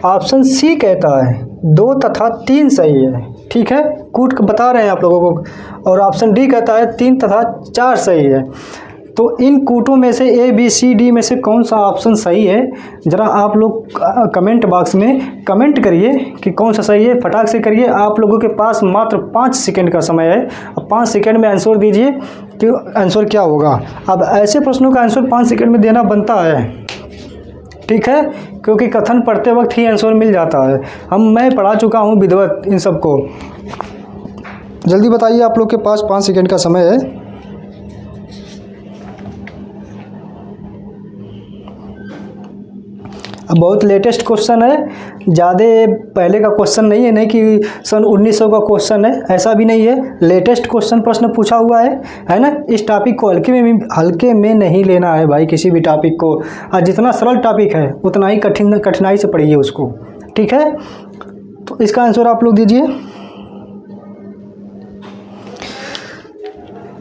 ऑप्शन सी कहता है 2 तथा 3 सही है। ठीक है, कूट बता रहे हैं आप लोगों को, और ऑप्शन डी कहता है 3 तथा 4 सही है। तो इन कूटों में से ए बी सी डी में से कौन सा ऑप्शन सही है, ज़रा आप लोग कमेंट बॉक्स में कमेंट करिए कि कौन सा सही है। फटाक से करिए, आप लोगों के पास मात्र 5 सेकंड का समय है। अब 5 सेकंड में आंसर दीजिए कि आंसर क्या होगा। अब ऐसे प्रश्नों का आंसर 5 सेकंड में देना बनता है, ठीक है, क्योंकि कथन पढ़ते वक्त ही आंसर मिल जाता है। मैं पढ़ा चुका हूँ विधिवत इन सबको। जल्दी बताइए, आप लोग के पास 5 सेकंड का समय है। अब बहुत लेटेस्ट क्वेश्चन है, ज़्यादा पहले का क्वेश्चन नहीं है, नहीं कि सन 1900 का क्वेश्चन है, ऐसा भी नहीं है। लेटेस्ट क्वेश्चन प्रश्न पूछा हुआ है ना। इस टॉपिक को हल्के में नहीं लेना है भाई, किसी भी टॉपिक को। और जितना सरल टॉपिक है उतना ही कठिनाई से पढ़िए उसको, ठीक है। तो इसका आंसर आप लोग दीजिए।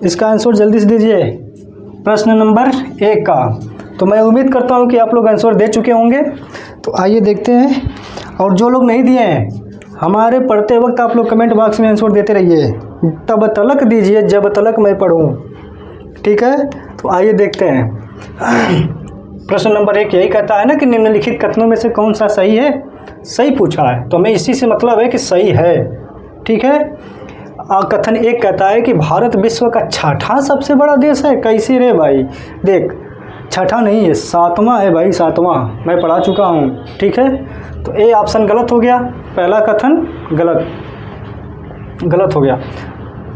इसका आंसर जल्दी से दीजिए प्रश्न नंबर 1 का। तो मैं उम्मीद करता हूँ कि आप लोग आंसर दे चुके होंगे। तो आइए देखते हैं, और जो लोग नहीं दिए हैं, हमारे पढ़ते वक्त आप लोग कमेंट बॉक्स में आंसर देते रहिए, तब तलक दीजिए जब तलक मैं पढ़ूँ, ठीक है। तो आइए देखते हैं। प्रश्न नंबर 1 यही कहता है ना कि निम्नलिखित कथनों में से कौन सा सही है। सही पूछा है, तो हमें इसी से मतलब है कि सही है, ठीक है। कथन 1 कहता है कि भारत विश्व का 6वां सबसे बड़ा देश है। कैसे रे भाई, देख 6वां नहीं है, 7वां है भाई, 7वां। मैं पढ़ा चुका हूँ, ठीक है। तो ए ऑप्शन गलत हो गया, पहला कथन गलत हो गया।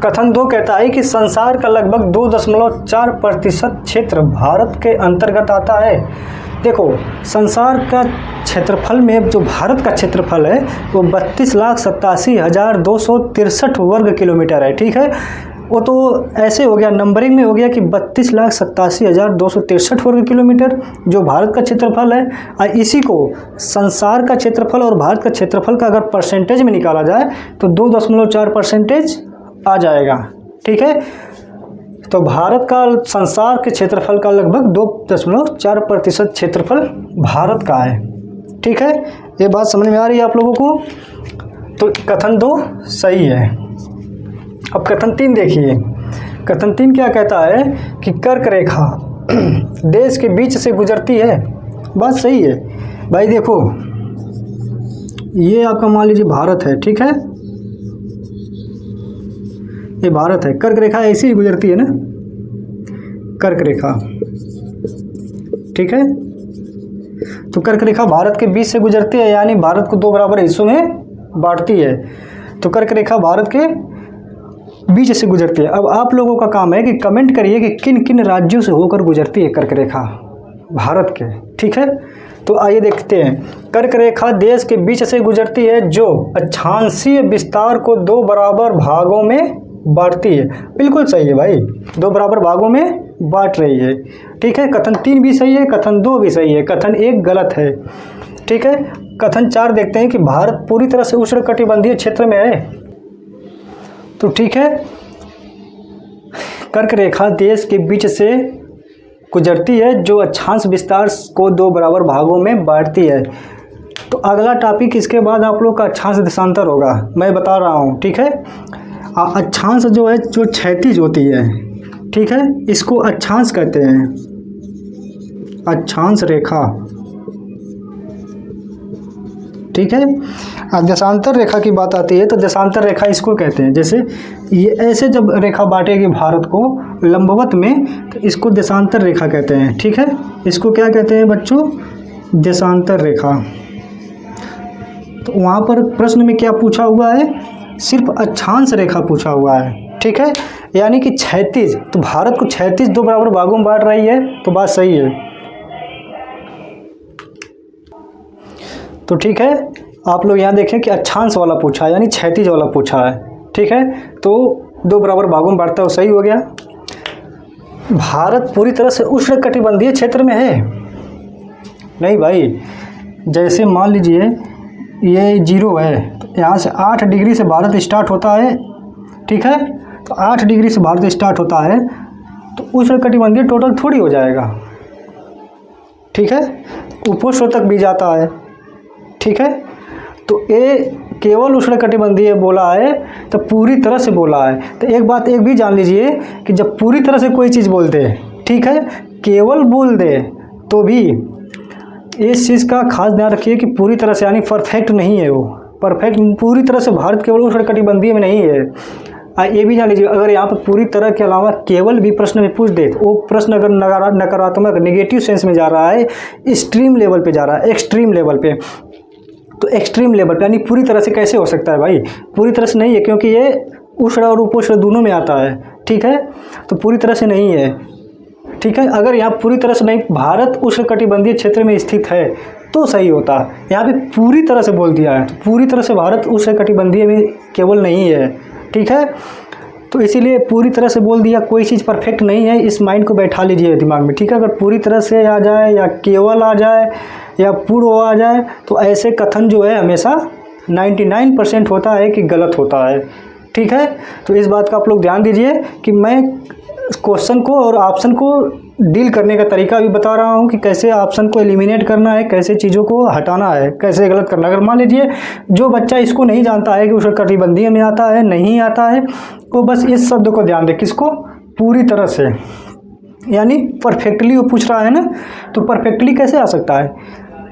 कथन 2 कहता है कि संसार का लगभग 2.4% क्षेत्र भारत के अंतर्गत आता है। देखो, संसार का क्षेत्रफल में जो भारत का क्षेत्रफल है वो 32,87,263 वर्ग किलोमीटर है, ठीक है। वो तो ऐसे हो गया, नंबरिंग में हो गया कि 32,87,263 वर्ग किलोमीटर जो भारत का क्षेत्रफल है। और इसी को संसार का क्षेत्रफल और भारत का क्षेत्रफल का अगर परसेंटेज में निकाला जाए तो 2.4% आ जाएगा, ठीक है। तो भारत का संसार के क्षेत्रफल का लगभग 2.4% क्षेत्रफल भारत का है, ठीक है। ये बात समझ में आ रही है आप लोगों को। तो कथन 2 सही है। अब कथन 3 देखिए। कथन 3 क्या कहता है कि कर्क रेखा देश के बीच से गुजरती है। बात सही है भाई। देखो, ये आपका मान लीजिए भारत है, ठीक है, ये भारत है। कर्क रेखा ऐसी ही गुजरती है ना, कर्क रेखा, ठीक है। तो कर्क रेखा भारत के बीच से गुजरती है, यानी भारत को 2 बराबर हिस्सों में बांटती है। तो कर्क रेखा भारत के बीच से गुजरती है। अब आप लोगों का काम है कि कमेंट करिए कि किन किन राज्यों से होकर गुजरती है कर्क रेखा भारत के, ठीक है। तो आइए देखते हैं। कर्क रेखा देश के बीच से गुजरती है जो अक्षांशीय विस्तार को 2 बराबर भागों में बांटती है। बिल्कुल सही है भाई, 2 बराबर भागों में बांट रही है, ठीक है। कथन 3 भी सही है, कथन 2 भी सही है, कथन 1 गलत है, ठीक है। कथन 4 देखते हैं कि भारत पूरी तरह से उष्णकटिबंधीय क्षेत्र में है। तो ठीक है, कर्क रेखा देश के बीच से गुजरती है जो अक्षांश विस्तार को 2 बराबर भागों में बांटती है। तो अगला टॉपिक इसके बाद आप लोग का अक्षांश देशांतर होगा, मैं बता रहा हूँ, ठीक है। अक्षांश जो है जो क्षैतिज होती है, ठीक है, इसको अक्षांश कहते हैं, अक्षांश रेखा, ठीक है। देशांतर रेखा की बात आती है तो देशांतर रेखा इसको कहते हैं। जैसे ये ऐसे जब रेखा बांटेगी भारत को लंबवत में तो इसको देशांतर रेखा कहते हैं, ठीक है। इसको क्या कहते हैं बच्चों, देशांतर रेखा। तो वहाँ पर प्रश्न में क्या पूछा हुआ है, सिर्फ अक्षांश रेखा पूछा हुआ है, ठीक है, यानी कि क्षैतिज। तो भारत को क्षैतिज 2 बराबर भागों में बांट रही है, तो बात सही है। तो ठीक है, आप लोग यहाँ देखें कि अक्षांश वाला पूछा है, यानी क्षैतिज वाला पूछा है, ठीक है। तो 2 बराबर भागों में बांटता है, सही हो गया। भारत पूरी तरह से उष्णकटिबंधीय क्षेत्र में है, नहीं भाई। जैसे मान लीजिए ये 0 है, तो यहाँ से 8 डिग्री से भारत स्टार्ट होता है, ठीक है। तो 8 डिग्री से भारत स्टार्ट होता है तो उष्णकटिबंधीय टोटल थोड़ी हो जाएगा, ठीक है, उपोष्ण तक भी जाता है, ठीक है। तो ये केवल उष्णकटिबंधीय बोला है तो पूरी तरह से बोला है। तो एक बात एक भी जान लीजिए कि जब पूरी तरह से कोई चीज़ बोलते हैं, ठीक है। केवल बोल दे तो भी इस चीज़ का खास ध्यान रखिए कि पूरी तरह से, यानी परफेक्ट नहीं है वो, परफेक्ट पूरी तरह से भारत केवल उष्णकटिबंधीय में नहीं है। ये भी जान लीजिए, अगर यहाँ पर पूरी तरह के अलावा केवल भी प्रश्न में पूछ दे, वो प्रश्न अगर नकारात्मक नेगेटिव सेंस में जा रहा है, एक्सट्रीम लेवल पे जा रहा है, एक्सट्रीम लेवल पे, तो एक्सट्रीम लेवल पे यानी पूरी तरह से कैसे हो सकता है भाई? पूरी तरह से नहीं है, क्योंकि ये उष्ण और उपोष्ण दोनों में आता है, ठीक है। तो पूरी तरह से नहीं है, ठीक है। अगर यहाँ पूरी तरह से नहीं, भारत उष्णकटिबंधीय क्षेत्र में स्थित है तो सही होता। यहाँ पे पूरी तरह से बोल दिया है, तो पूरी तरह से भारत उष्णकटिबंधीय में केवल नहीं है, ठीक है। तो इसीलिए पूरी तरह से बोल दिया, कोई चीज़ परफेक्ट नहीं है, इस माइंड को बैठा लीजिए दिमाग में, ठीक है। अगर पूरी तरह से आ जाए या केवल आ जाए या पूर्व आ जाए, तो ऐसे कथन जो है हमेशा 99% होता है कि गलत होता है, ठीक है। तो इस बात का आप लोग ध्यान दीजिए कि मैं क्वेश्चन को और ऑप्शन को डील करने का तरीका भी बता रहा हूँ कि कैसे ऑप्शन को एलिमिनेट करना है, कैसे चीज़ों को हटाना है, कैसे गलत करना है। अगर मान लीजिए जो बच्चा इसको नहीं जानता है कि उष्णकटिबंधीय में आता है, नहीं आता है, वो बस इस शब्द को ध्यान दे, किसको? पूरी तरह से, यानी परफेक्टली वो पूछ रहा है ना, तो परफेक्टली कैसे आ सकता है?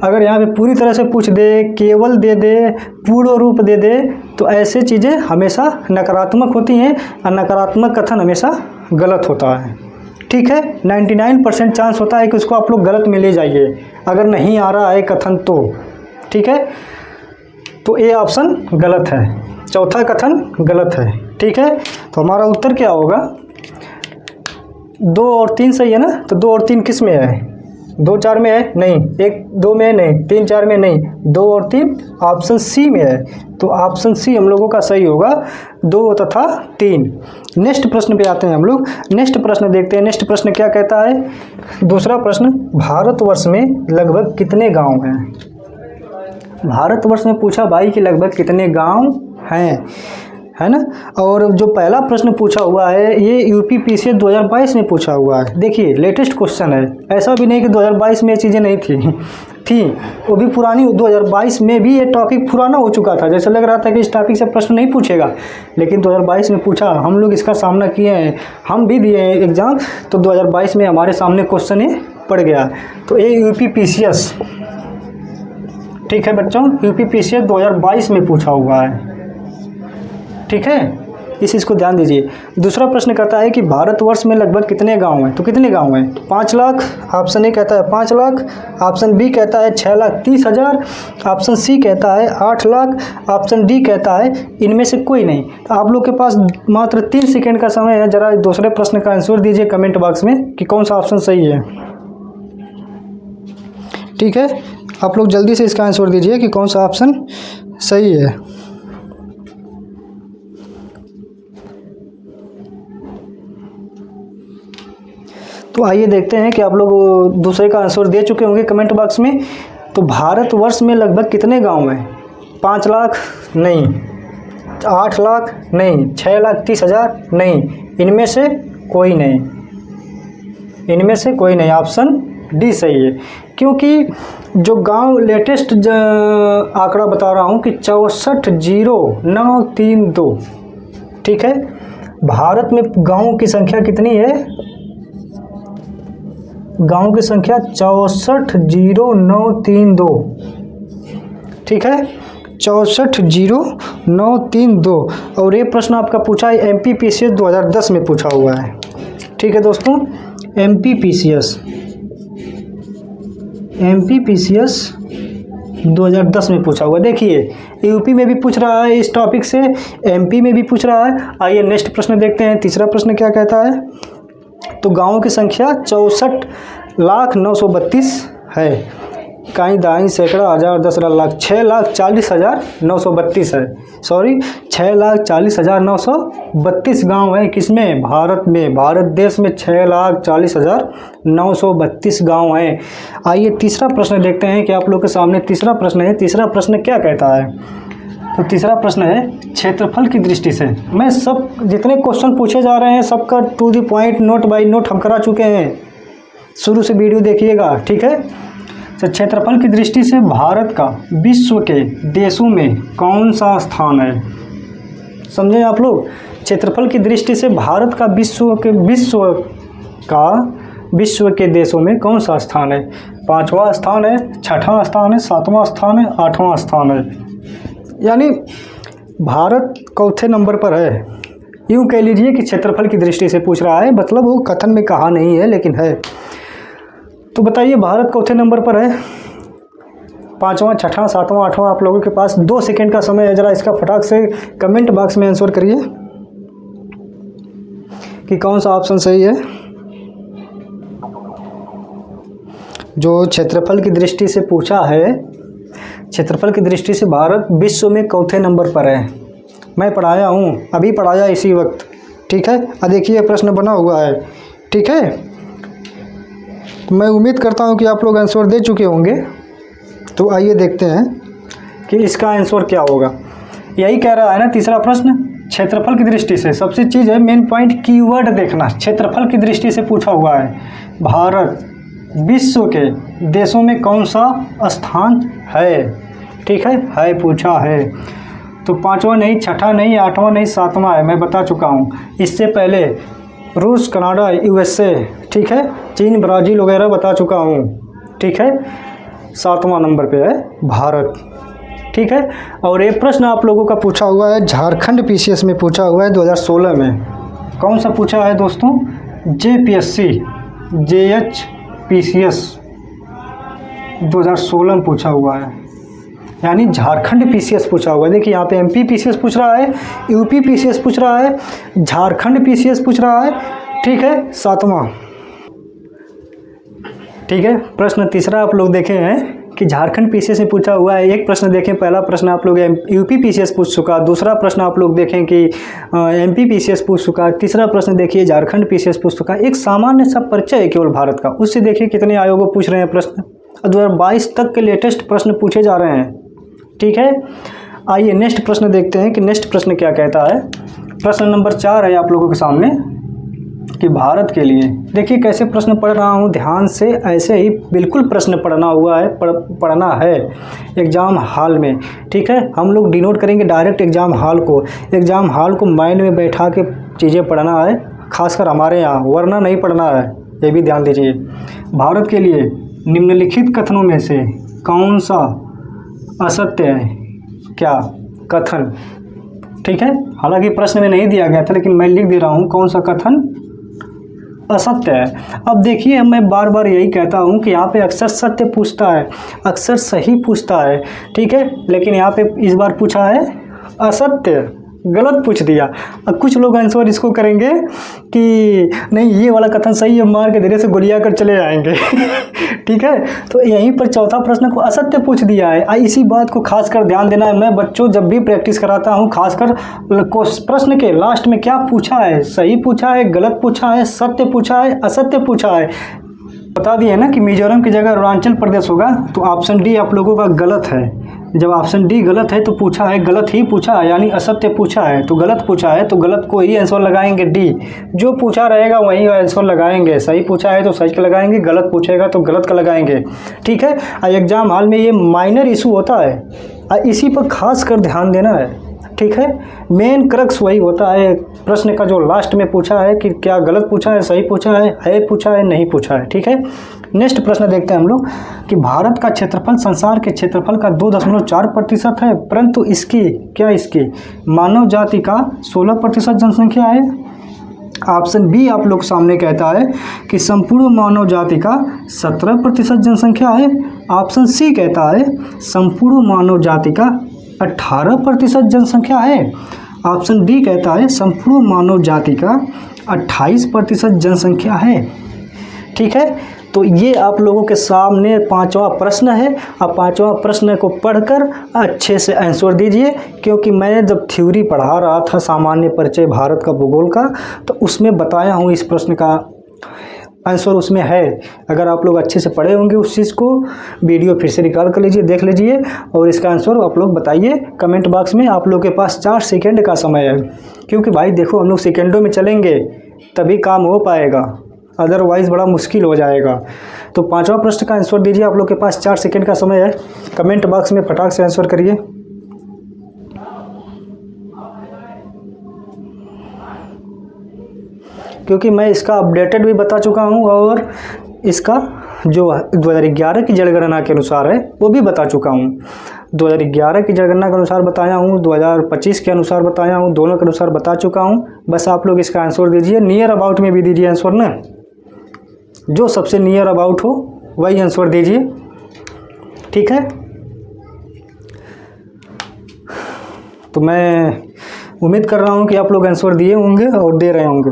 अगर यहाँ पे पूरी तरह से पूछ दे, केवल दे दे, पूर्ण रूप दे दे, तो ऐसे चीज़ें हमेशा नकारात्मक होती हैं और नकारात्मक कथन हमेशा गलत होता है, ठीक है। 99% चांस होता है कि उसको आप लोग गलत में ले जाइए अगर नहीं आ रहा है कथन तो, ठीक है। तो ए ऑप्शन गलत है, चौथा कथन गलत है, ठीक है। तो हमारा उत्तर क्या होगा? 2 और 3 सही है ना? तो 2 और 3 किस में है? 2 4 में है? नहीं। 1 2 में नहीं, 3 4 में नहीं, 2 और 3 ऑप्शन सी में है। तो ऑप्शन सी हम लोगों का सही होगा, 2 तथा 3। नेक्स्ट प्रश्न पे आते हैं हम लोग। नेक्स्ट प्रश्न देखते हैं। नेक्स्ट प्रश्न क्या कहता है? दूसरा प्रश्न, भारतवर्ष में लगभग कितने गांव हैं? भारतवर्ष में पूछा भाई कि लगभग कितने गांव हैं, है ना। और जो पहला प्रश्न पूछा हुआ है ये यूपीपीसीएस 2022 में पूछा हुआ है। देखिए लेटेस्ट क्वेश्चन है, ऐसा भी नहीं कि 2022 में ये चीज़ें नहीं थी वो भी पुरानी। 2022 में भी ये टॉपिक पुराना हो चुका था, जैसे लग रहा था कि इस टॉपिक से प्रश्न नहीं पूछेगा, लेकिन 2022 में पूछा। हम लोग इसका सामना किए हैं, हम भी दिए हैं एग्ज़ाम, तो 2022 में हमारे सामने क्वेश्चन ये पड़ गया। तो ये यूपीपीसीएस, ठीक है बच्चों, यूपीपीसीएस 2022 में पूछा हुआ है, ठीक है। इस चीज़ को ध्यान दीजिए। दूसरा प्रश्न कहता है कि भारतवर्ष में लगभग कितने गांव हैं? तो कितने गांव हैं? 5 लाख। ऑप्शन ए कहता है 5 लाख, ऑप्शन बी कहता है 6,30,000, ऑप्शन सी कहता है 8 लाख, ऑप्शन डी कहता है इनमें से कोई नहीं। तो आप लोग के पास मात्र 3 सेकेंड का समय है, जरा दूसरे प्रश्न का आंसर दीजिए कमेंट बॉक्स में कि कौन सा ऑप्शन सही है, ठीक है। आप लोग जल्दी से इसका आंसर दीजिए कि कौन सा ऑप्शन सही है। तो आइए देखते हैं कि आप लोग दूसरे का आंसर दे चुके होंगे कमेंट बॉक्स में। तो भारतवर्ष में लगभग कितने गांव हैं? 5 लाख नहीं, 8 लाख नहीं, 6,30,000 नहीं, इनमें से कोई नहीं, इनमें से कोई नहीं। ऑप्शन डी सही है, क्योंकि जो गांव लेटेस्ट आंकड़ा बता रहा हूं कि 64,0932, ठीक है। भारत में गांवों की संख्या कितनी है? गांव की संख्या 64,0932, ठीक है, 64,0932। और ये प्रश्न आपका पूछा है एमपीपीसीएस 2010 में पूछा हुआ है, ठीक है दोस्तों। एमपीपीसीएस 2010 में पूछा हुआ। देखिए यूपी में भी पूछ रहा है इस टॉपिक से, एमपी में भी पूछ रहा है। आइए नेक्स्ट प्रश्न देखते हैं। तीसरा प्रश्न क्या कहता है? तो गांवों की संख्या 64,932 है। इकाई, दहाई, सैकड़ा, हज़ार, 10 लाख, 6,40,932 है। सॉरी, 6,40,932 गांव है। किसमें? भारत में। भारत देश में 6,40,932 गांव हैं। आइए तीसरा प्रश्न देखते हैं कि आप लोग के सामने तीसरा प्रश्न है। तीसरा प्रश्न क्या कहता है? तो तीसरा प्रश्न है क्षेत्रफल की दृष्टि से। मैं सब जितने क्वेश्चन पूछे जा रहे हैं सबका to the point note by note हम करा चुके हैं, शुरू से वीडियो देखिएगा, ठीक है। तो क्षेत्रफल की दृष्टि से भारत का विश्व के देशों में कौन सा स्थान है? समझे आप लोग? क्षेत्रफल की दृष्टि से भारत का विश्व का विश्व के देशों में कौन सा स्थान है? 5वां स्थान है, 6वां स्थान है, 7वां स्थान है, 8वां स्थान है। यानी भारत चौथे नंबर पर है। यूँ कह लीजिए कि क्षेत्रफल की दृष्टि से पूछ रहा है, मतलब वो कथन में कहा नहीं है लेकिन है। तो बताइए भारत चौथे नंबर पर है। 5वां, 6वां, 7वां, 8वां आप लोगों के पास 2 सेकंड का समय है। ज़रा इसका फटाक से कमेंट बॉक्स में आंसर करिए कि कौन सा ऑप्शन सही है। जो क्षेत्रफल की दृष्टि से पूछा है, क्षेत्रफल की दृष्टि से भारत विश्व में चौथे नंबर पर है। मैं पढ़ाया हूँ, अभी पढ़ाया इसी वक्त, ठीक है। देखिए प्रश्न बना हुआ है, ठीक है। मैं उम्मीद करता हूँ कि आप लोग आंसर दे चुके होंगे। तो आइए देखते हैं कि इसका आंसर क्या होगा। यही कह रहा है ना तीसरा प्रश्न, क्षेत्रफल की दृष्टि से सबसे चीज़ है, मेन पॉइंट कीवर्ड देखना। क्षेत्रफल की दृष्टि से पूछा हुआ है, भारत विश्व के देशों में कौन सा स्थान है, ठीक है पूछा है। तो 5वां नहीं, 6वां नहीं, 8वां नहीं, 7वां है, मैं बता चुका हूँ। इससे पहले रूस, कनाडा, USA, ठीक है, चीन, ब्राज़ील वगैरह बता चुका हूँ, ठीक है। 7वां नंबर पे है भारत, ठीक है। और एक प्रश्न आप लोगों का पूछा हुआ है, झारखंड PCS में पूछा हुआ है 2016 में। कौन सा पूछा है दोस्तों? JPSC JHPCS 2016 में पूछा हुआ है, यानी झारखंड PCS पूछा हुआ है। देखिए यहाँ पे MP PCS पूछ रहा है, UP PCS पूछ रहा है, झारखंड PCS पूछ रहा है, ठीक है। 7वां, ठीक है। प्रश्न तीसरा आप लोग देखे हैं कि झारखंड PCS में पूछा हुआ है। एक प्रश्न देखें, पहला प्रश्न आप लोग UP PCS पूछ चुका, दूसरा प्रश्न आप लोग देखें कि MP PCS पूछ चुका, तीसरा प्रश्न देखिए झारखंड PCS पूछ चुका। एक सामान्य सा परिचय है केवल भारत का, उससे देखिए कितने आयोगों पूछ रहे हैं प्रश्न। 2022 तक के लेटेस्ट प्रश्न पूछे जा रहे हैं, ठीक है। आइए नेक्स्ट प्रश्न देखते हैं कि नेक्स्ट प्रश्न क्या कहता है। प्रश्न नंबर 4 है आप लोगों के सामने कि भारत के लिए, देखिए कैसे प्रश्न पढ़ रहा हूँ ध्यान से, ऐसे ही बिल्कुल प्रश्न पढ़ना हुआ है, पढ़ना है एग्ज़ाम हॉल में, ठीक है। हम लोग डिनोट करेंगे डायरेक्ट एग्ज़ाम हॉल को माइंड में बैठा के चीज़ें पढ़ना है, खासकर हमारे यहाँ, वरना नहीं पढ़ना है, ये भी ध्यान दीजिए। भारत के लिए निम्नलिखित कथनों में से कौन सा असत्य है? क्या कथन, ठीक है। हालांकि प्रश्न में नहीं दिया गया था लेकिन मैं लिख दे रहा हूँ कौन सा कथन असत्य है। अब देखिए मैं बार बार यही कहता हूँ कि यहाँ पे अक्सर सत्य पूछता है, अक्सर सही पूछता है, ठीक है, लेकिन यहाँ पे इस बार पूछा है असत्य, गलत पूछ दिया। अब कुछ लोग आंसर इसको करेंगे कि नहीं ये वाला कथन सही है, मार के धीरे से गोलियां कर चले जाएंगे ठीक है। तो यहीं पर चौथा प्रश्न को असत्य पूछ दिया है। इसी बात को खासकर ध्यान देना है। मैं बच्चों जब भी प्रैक्टिस कराता हूं, खासकर प्रश्न के लास्ट में क्या पूछा है, सही पूछा है, गलत पूछा है, सत्य पूछा है, असत्य पूछा है, बता दिए ना कि मिजोरम की जगह अरुणाचल प्रदेश होगा। तो ऑप्शन डी आप लोगों का गलत है। जब ऑप्शन डी गलत है तो पूछा है, गलत ही पूछा है, यानी असत्य पूछा है तो गलत पूछा है, तो गलत को ही आंसर लगाएंगे डी। जो पूछा रहेगा वही आंसर लगाएंगे। सही पूछा है तो सही का लगाएंगे, गलत पूछेगा तो गलत का लगाएंगे, ठीक है। एग्जाम हॉल में ये माइनर इशू होता है, इसी पर खास कर ध्यान देना है, ठीक है। मेन क्रक्स वही होता है प्रश्न का जो लास्ट में पूछा है कि क्या गलत पूछा है, सही पूछा है पूछा है, नहीं पूछा है, ठीक है। नेक्स्ट प्रश्न देखते हैं हम लोग कि भारत का क्षेत्रफल संसार के क्षेत्रफल का 2.4% है, परंतु इसकी मानव जाति का 16% जनसंख्या है। ऑप्शन बी आप लोग सामने कहता है कि संपूर्ण मानव जाति का 17% जनसंख्या है। ऑप्शन सी कहता है संपूर्ण मानव जाति का 18% जनसंख्या है। ऑप्शन डी कहता है संपूर्ण मानव जाति का 28% जनसंख्या है, ठीक है। तो ये आप लोगों के सामने 5वां प्रश्न है। अब 5वां प्रश्न को पढ़कर अच्छे से आंसर दीजिए, क्योंकि मैं जब थ्योरी पढ़ा रहा था सामान्य परिचय भारत का भूगोल का, तो उसमें बताया हूँ इस प्रश्न का आंसर उसमें है। अगर आप लोग अच्छे से पढ़े होंगे उस चीज़ को, वीडियो फिर से रिकॉर्ड कर लीजिए, देख लीजिए और इसका आंसर आप लोग बताइए कमेंट बॉक्स में। आप लोग के पास 4 सेकंड का समय है, क्योंकि भाई देखो हम लोग सेकंडों में चलेंगे तभी काम हो पाएगा, अदरवाइज़ बड़ा मुश्किल हो जाएगा। तो 5वां प्रश्न का आंसर दीजिए। आप लोग के पास 4 सेकंड का समय है, कमेंट बॉक्स में फटाक से आंसर करिए। क्योंकि मैं इसका अपडेटेड भी बता चुका हूँ और इसका जो 2011 की जनगणना के अनुसार है वो भी बता चुका हूँ। 2011 की जनगणना के अनुसार बताया हूँ, 2025 के अनुसार बताया हूँ, दोनों के अनुसार बता चुका हूँ। बस आप लोग इसका आंसर दीजिए, नियर अबाउट में भी दीजिए आंसर ना, जो सबसे नियर अबाउट हो वही आंसर दीजिए, ठीक है। तो मैं उम्मीद कर रहा हूँ कि आप लोग आंसर दिए होंगे और दे रहे होंगे।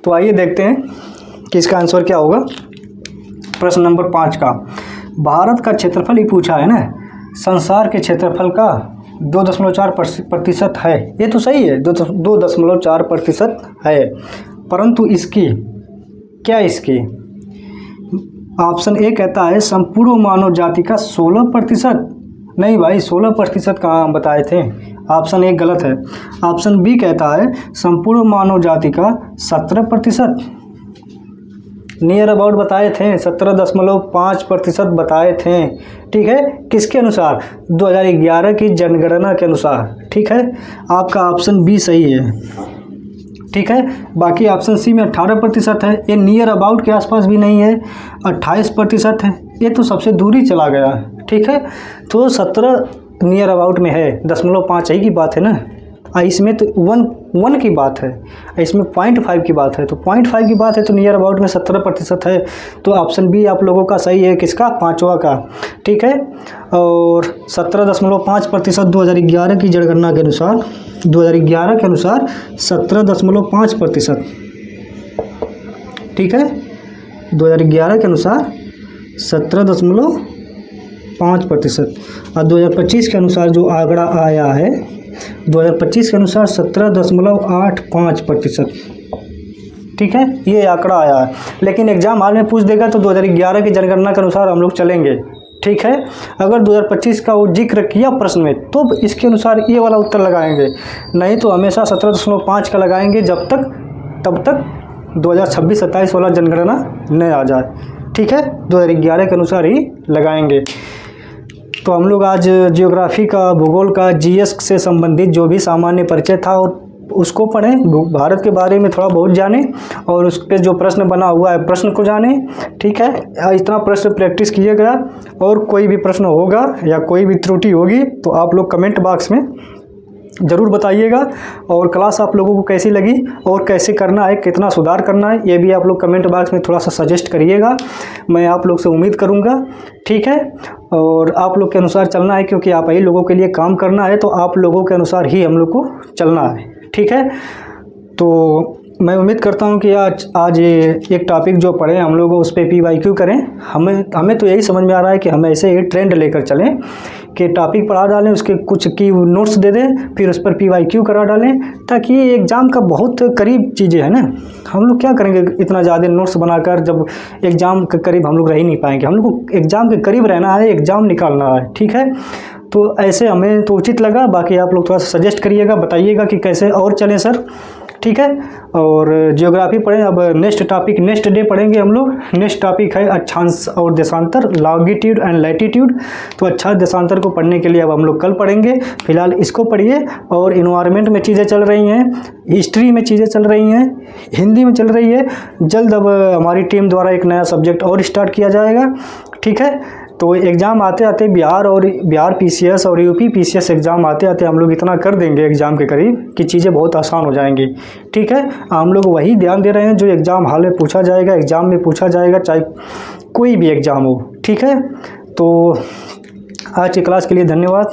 तो आइए देखते हैं कि इसका आंसर क्या होगा। प्रश्न नंबर 5 का भारत का क्षेत्रफल ही पूछा है ना, संसार के क्षेत्रफल का 2.4% है। ये तो सही है, 2.4% है, परंतु इसकी ऑप्शन ए कहता है संपूर्ण मानव जाति का 16%। नहीं भाई, 16% कहाँ हम बताए थे, ऑप्शन ए गलत है। ऑप्शन बी कहता है संपूर्ण मानव जाति का 17%। नियर अबाउट बताए थे, 17.5% बताए थे, ठीक है। किसके अनुसार? 2011 की जनगणना के अनुसार, ठीक है। आपका ऑप्शन बी सही है, ठीक है। बाकी ऑप्शन सी में 18% है, ये नियर अबाउट के आसपास भी नहीं है। 28% है, ये तो सबसे दूरी चला गया, ठीक है। तो 17 नियर अबाउट में है, 0.5 ही की बात है ना। इसमें तो 1 की बात है, इसमें 0.5 की बात है, तो 0.5 की बात है, तो नियर अबाउट में 17% है। तो ऑप्शन बी आप लोगों का सही है, किसका? 5वां का, ठीक है। और 17.5% 2011 की जनगणना के अनुसार, 2011 के अनुसार 17.5%, ठीक है। 2011 के अनुसार 17.5% और 2025 के अनुसार जो आंकड़ा आया है, 2025 के अनुसार 17.85%, ठीक है। ये आंकड़ा आया है, लेकिन एग्जाम हाल में पूछ देगा तो 2011 की जनगणना के अनुसार हम लोग चलेंगे, ठीक है। अगर 2025 का वो जिक्र किया प्रश्न में तो इसके अनुसार ये वाला उत्तर लगाएंगे, नहीं तो हमेशा 17.5 का लगाएंगे तब तक 2026-27 वाला जनगणना नहीं आ जाए, ठीक है। 2011 के अनुसार ही लगाएंगे। तो हम लोग आज जियोग्राफी का, भूगोल का, जीएस से संबंधित जो भी सामान्य परिचय था और उसको पढ़ें, भारत के बारे में थोड़ा बहुत जाने और उस पर जो प्रश्न बना हुआ है प्रश्न को जाने, ठीक है। इतना प्रश्न प्रैक्टिस कीजिएगा और कोई भी प्रश्न होगा या कोई भी त्रुटि होगी तो आप लोग कमेंट बॉक्स में ज़रूर बताइएगा। और क्लास आप लोगों को कैसी लगी और कैसे करना है, कितना सुधार करना है, ये भी आप लोग कमेंट बॉक्स में थोड़ा सा सजेस्ट करिएगा, मैं आप लोग से उम्मीद करूँगा, ठीक है। और आप लोग के अनुसार चलना है, क्योंकि आप ही लोगों के लिए काम करना है, तो आप लोगों के अनुसार ही हम लोग को चलना है, ठीक है। तो मैं उम्मीद करता हूं कि आज ये एक टॉपिक जो पढ़े हम लोग उस पर PYQ करें। हमें तो यही समझ में आ रहा है कि हम ऐसे ही ट्रेंड लेकर चलें कि टॉपिक पढ़ा डालें, उसके कुछ की नोट्स दे दें, फिर उस पर PYQ करा डालें, ताकि एग्ज़ाम का बहुत करीब चीज़ें हैं ना। हम लोग क्या करेंगे इतना ज़्यादा नोट्स बनाकर, जब एग्ज़ाम के करीब हम लोग रह ही नहीं पाएंगे। हम लोग को एग्ज़ाम के करीब रहना है, एग्ज़ाम निकालना है, ठीक है। तो ऐसे हमें तो उचित लगा। बाकी आप लोग थोड़ा सा सजेस्ट करिएगा, बताइएगा कि कैसे और चलें सर, ठीक है। और जियोग्राफी पढ़ें। अब नेक्स्ट टॉपिक नेक्स्ट डे पढ़ेंगे हम लोग। नेक्स्ट टॉपिक है अक्षांश और देशांतर, लॉन्गिट्यूड एंड लैटिट्यूड। तो अक्षांश देशांतर को पढ़ने के लिए अब हम लोग कल पढ़ेंगे। फिलहाल इसको पढ़िए। और इन्वायरमेंट में चीज़ें चल रही हैं, हिस्ट्री में चीज़ें चल रही हैं, हिंदी में चल रही है। जल्द अब हमारी टीम द्वारा एक नया सब्जेक्ट और स्टार्ट किया जाएगा, ठीक है। तो एग्ज़ाम आते आते बिहार PCS और UP PCS एग्ज़ाम आते आते हम लोग इतना कर देंगे एग्ज़ाम के करीब कि चीज़ें बहुत आसान हो जाएंगी, ठीक है। हम लोग वही ध्यान दे रहे हैं जो एग्ज़ाम हाल में पूछा जाएगा, एग्ज़ाम में पूछा जाएगा, चाहे कोई भी एग्ज़ाम हो, ठीक है। तो आज की क्लास के लिए धन्यवाद।